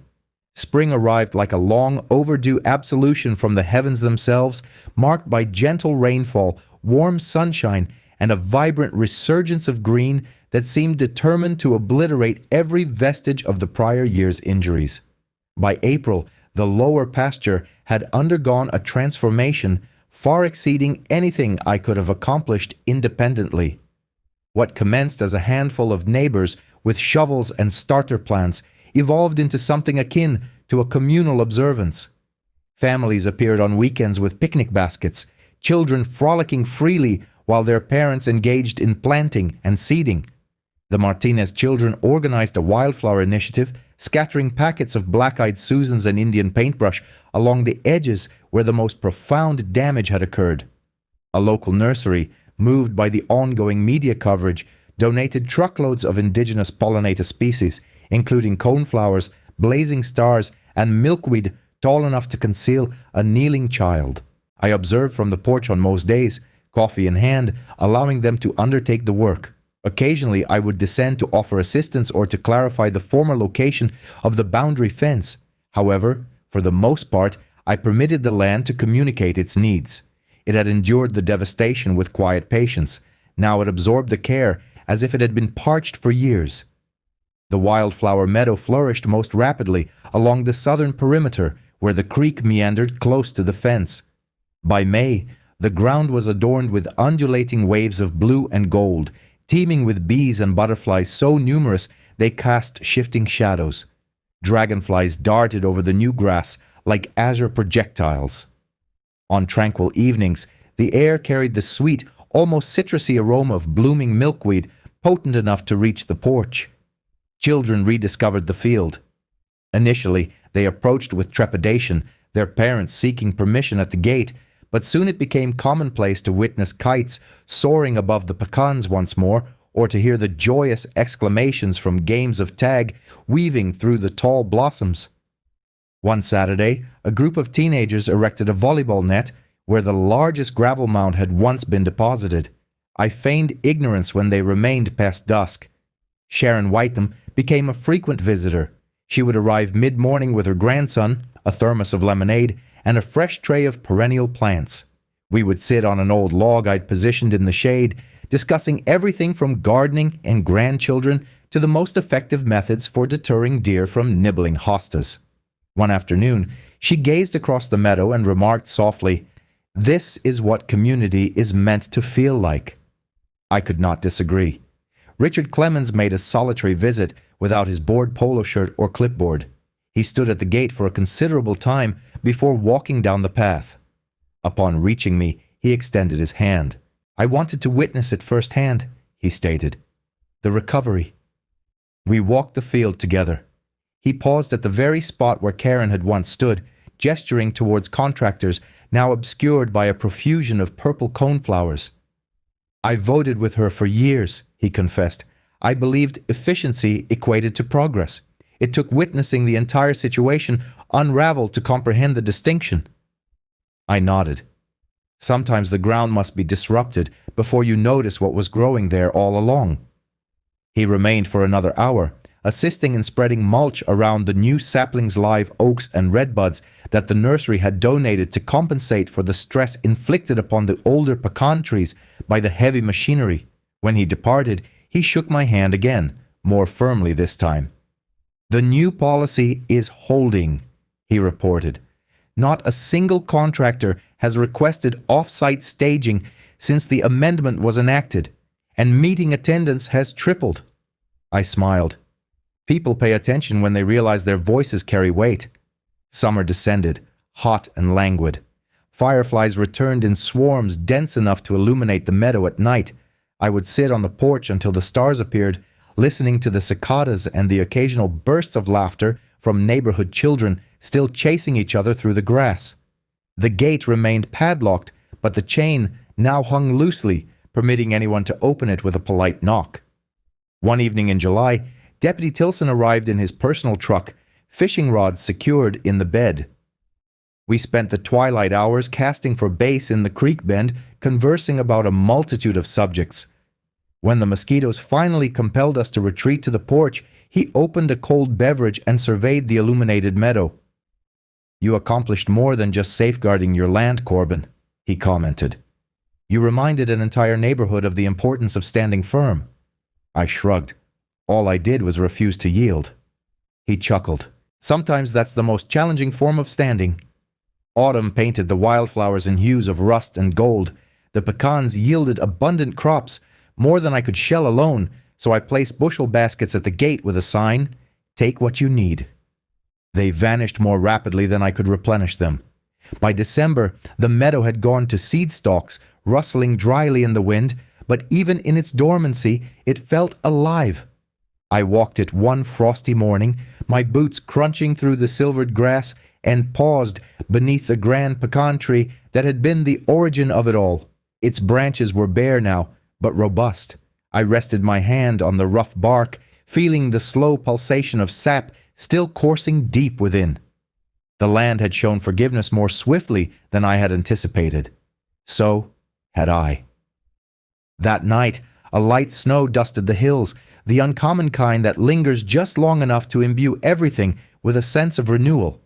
A: Spring arrived like a long overdue absolution from the heavens themselves, marked by gentle rainfall, warm sunshine, and a vibrant resurgence of green that seemed determined to obliterate every vestige of the prior year's injuries. By April, the lower pasture had undergone a transformation far exceeding anything I could have accomplished independently. What commenced as a handful of neighbors with shovels and starter plants evolved into something akin to a communal observance. Families appeared on weekends with picnic baskets, children frolicking freely while their parents engaged in planting and seeding. The Martinez children organized a wildflower initiative, scattering packets of black-eyed Susans and Indian paintbrush along the edges where the most profound damage had occurred. A local nursery, moved by the ongoing media coverage, donated truckloads of indigenous pollinator species, including coneflowers, blazing stars, and milkweed tall enough to conceal a kneeling child. I observed from the porch on most days, coffee in hand, allowing them to undertake the work. Occasionally, I would descend to offer assistance or to clarify the former location of the boundary fence. However, for the most part, I permitted the land to communicate its needs. It had endured the devastation with quiet patience. Now it absorbed the care as if it had been parched for years. The wildflower meadow flourished most rapidly along the southern perimeter, where the creek meandered close to the fence. By May, the ground was adorned with undulating waves of blue and gold, teeming with bees and butterflies so numerous they cast shifting shadows. Dragonflies darted over the new grass like azure projectiles. On tranquil evenings, the air carried the sweet, almost citrusy aroma of blooming milkweed, potent enough to reach the porch. Children rediscovered the field. Initially, they approached with trepidation, their parents seeking permission at the gate, but soon it became commonplace to witness kites soaring above the pecans once more, or to hear the joyous exclamations from games of tag weaving through the tall blossoms. One Saturday, a group of teenagers erected a volleyball net where the largest gravel mound had once been deposited. I feigned ignorance when they remained past dusk. Sharon Whiteham became a frequent visitor. She would arrive mid-morning with her grandson, a thermos of lemonade, and a fresh tray of perennial plants. We would sit on an old log I'd positioned in the shade, discussing everything from gardening and grandchildren to the most effective methods for deterring deer from nibbling hostas. One afternoon, she gazed across the meadow and remarked softly, "This is what community is meant to feel like." I could not disagree. Richard Clemens made a solitary visit without his board polo shirt or clipboard. He stood at the gate for a considerable time before walking down the path. Upon reaching me, he extended his hand. "I wanted to witness it firsthand," he stated. "The recovery." We walked the field together. He paused at the very spot where Karen had once stood, gesturing towards contractors now obscured by a profusion of purple coneflowers. "I voted with her for years," he confessed. "I believed efficiency equated to progress. It took witnessing the entire situation unravel to comprehend the distinction." I nodded. Sometimes the ground must be disrupted before you notice what was growing there all along. He remained for another hour, assisting in spreading mulch around the new saplings, live oaks and redbuds that the nursery had donated to compensate for the stress inflicted upon the older pecan trees by the heavy machinery. When he departed, he shook my hand again, more firmly this time. "The new policy is holding," he reported. "Not a single contractor has requested off-site staging since the amendment was enacted, and meeting attendance has tripled." I smiled. People pay attention when they realize their voices carry weight. Summer descended, hot and languid. Fireflies returned in swarms dense enough to illuminate the meadow at night. I would sit on the porch until the stars appeared, listening to the cicadas and the occasional bursts of laughter from neighborhood children still chasing each other through the grass. The gate remained padlocked, but the chain now hung loosely, permitting anyone to open it with a polite knock. One evening in July, Deputy Tilson arrived in his personal truck, fishing rods secured in the bed. We spent the twilight hours casting for bass in the creek bend, conversing about a multitude of subjects. When the mosquitoes finally compelled us to retreat to the porch, he opened a cold beverage and surveyed the illuminated meadow. "You accomplished more than just safeguarding your land, Corbin," he commented. "You reminded an entire neighborhood of the importance of standing firm." I shrugged. All I did was refuse to yield. He chuckled. "Sometimes that's the most challenging form of standing." Autumn painted the wildflowers in hues of rust and gold. The pecans yielded abundant crops, more than I could shell alone, so I placed bushel baskets at the gate with a sign, "Take what you need." They vanished more rapidly than I could replenish them. By December, the meadow had gone to seed stalks, rustling dryly in the wind, but even in its dormancy, it felt alive. I walked it one frosty morning, my boots crunching through the silvered grass, and paused beneath the grand pecan tree that had been the origin of it all. Its branches were bare now, but robust. I rested my hand on the rough bark, feeling the slow pulsation of sap still coursing deep within. The land had shown forgiveness more swiftly than I had anticipated. So had I. That night, a light snow dusted the hills, the uncommon kind that lingers just long enough to imbue everything with a sense of renewal.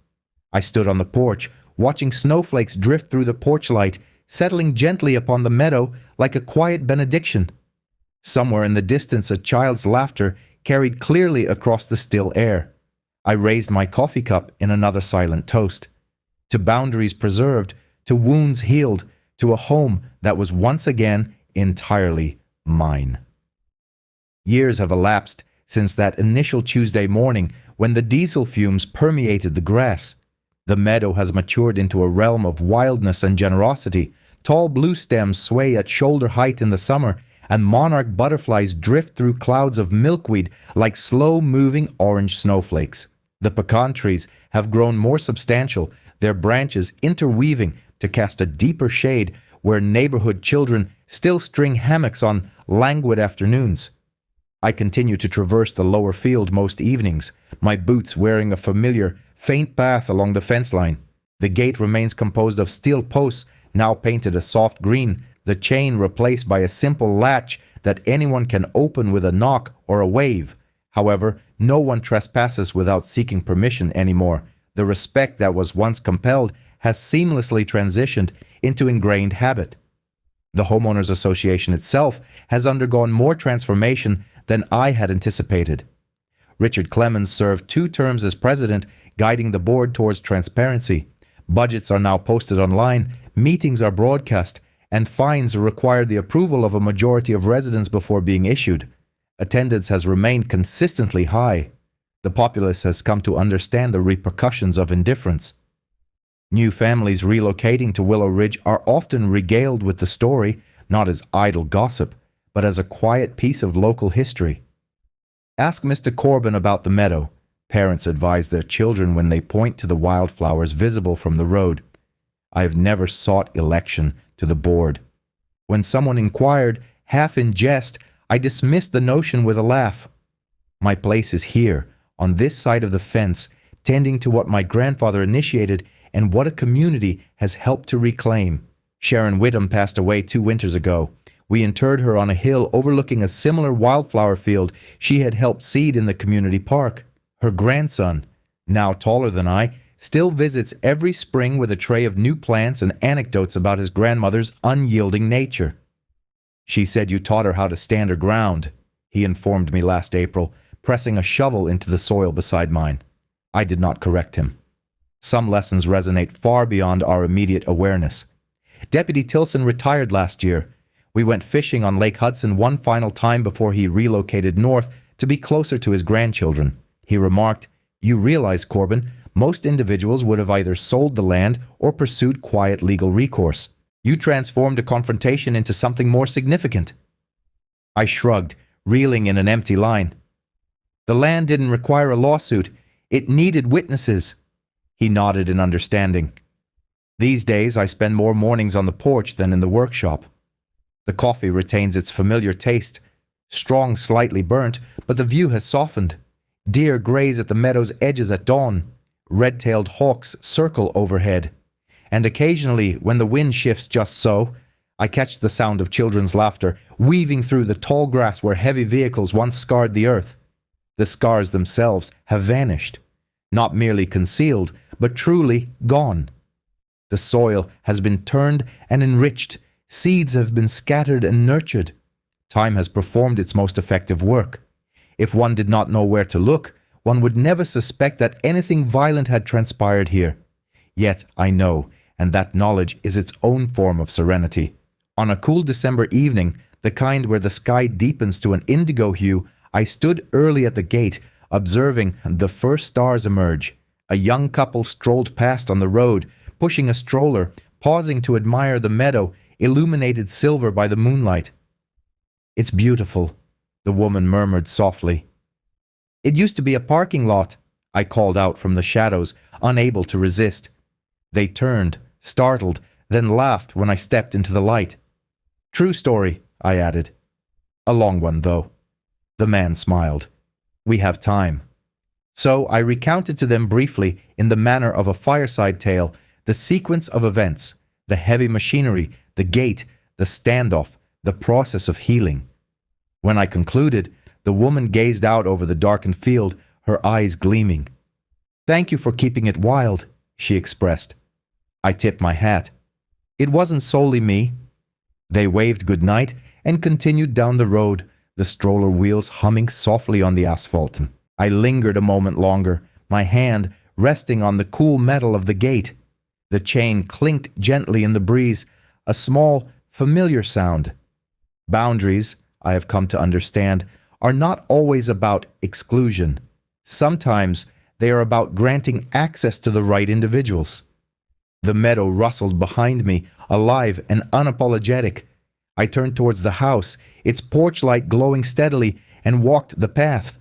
A: I stood on the porch, watching snowflakes drift through the porch light, settling gently upon the meadow like a quiet benediction. Somewhere in the distance, a child's laughter carried clearly across the still air. I raised my coffee cup in another silent toast. To boundaries preserved, to wounds healed, to a home that was once again entirely mine. Years have elapsed since that initial Tuesday morning when the diesel fumes permeated the grass. The meadow has matured into a realm of wildness and generosity. Tall blue stems sway at shoulder height in the summer, and monarch butterflies drift through clouds of milkweed like slow-moving orange snowflakes. The pecan trees have grown more substantial, their branches interweaving to cast a deeper shade where neighborhood children still string hammocks on languid afternoons. I continue to traverse the lower field most evenings, my boots wearing a familiar, faint path along the fence line. The gate remains composed of steel posts, now painted a soft green, the chain replaced by a simple latch that anyone can open with a knock or a wave. However, no one trespasses without seeking permission anymore. The respect that was once compelled has seamlessly transitioned into ingrained habit. The Homeowners Association itself has undergone more transformation than I had anticipated. Richard Clemens served 2 terms as president, guiding the board towards transparency. Budgets are now posted online, meetings are broadcast, and fines require the approval of a majority of residents before being issued. Attendance has remained consistently high. The populace has come to understand the repercussions of indifference. New families relocating to Willow Ridge are often regaled with the story, not as idle gossip, but as a quiet piece of local history. Ask Mr. Corbin about the meadow, parents advise their children when they point to the wildflowers visible from the road. I have never sought election to the board. When someone inquired, half in jest, I dismissed the notion with a laugh. My place is here, on this side of the fence, tending to what my grandfather initiated and what a community has helped to reclaim. Sharon Whittam passed away 2 winters ago. We interred her on a hill overlooking a similar wildflower field she had helped seed in the community park. Her grandson, now taller than I, still visits every spring with a tray of new plants and anecdotes about his grandmother's unyielding nature. She said you taught her how to stand her ground, he informed me last April, pressing a shovel into the soil beside mine. I did not correct him. Some lessons resonate far beyond our immediate awareness. Deputy Tilson retired last year. We went fishing on Lake Hudson one final time before he relocated north to be closer to his grandchildren. He remarked, "You realize, Corbin, most individuals would have either sold the land or pursued quiet legal recourse. You transformed a confrontation into something more significant." I shrugged, reeling in an empty line. "The land didn't require a lawsuit. It needed witnesses." He nodded in understanding. "These days I spend more mornings on the porch than in the workshop. The coffee retains its familiar taste, strong, slightly burnt, but the view has softened. Deer graze at the meadow's edges at dawn. Red-tailed hawks circle overhead. And occasionally, when the wind shifts just so, I catch the sound of children's laughter, weaving through the tall grass where heavy vehicles once scarred the earth. The scars themselves have vanished, not merely concealed, but truly gone. The soil has been turned and enriched. Seeds have been scattered and nurtured. Time has performed its most effective work. If one did not know where to look, one would never suspect that anything violent had transpired here. Yet I know, and that knowledge is its own form of serenity. On a cool December evening, the kind where the sky deepens to an indigo hue, I stood early at the gate, observing the first stars emerge. A young couple strolled past on the road, pushing a stroller, pausing to admire the meadow, illuminated silver by the moonlight. "It's beautiful," the woman murmured softly. "It used to be a parking lot," I called out from the shadows, unable to resist. They turned, startled, then laughed when I stepped into the light. "True story," I added. "A long one, though." The man smiled. "We have time." So I recounted to them briefly, in the manner of a fireside tale, the sequence of events, the heavy machinery, the gate, the standoff, the process of healing. When I concluded, the woman gazed out over the darkened field, her eyes gleaming. "Thank you for keeping it wild," she expressed. I tipped my hat. "It wasn't solely me." They waved goodnight and continued down the road, the stroller wheels humming softly on the asphalt. I lingered a moment longer, my hand resting on the cool metal of the gate. The chain clinked gently in the breeze, a small, familiar sound. Boundaries, I have come to understand, are not always about exclusion. Sometimes they are about granting access to the right individuals. The meadow rustled behind me, alive and unapologetic. I turned towards the house, its porch light glowing steadily, and walked the path.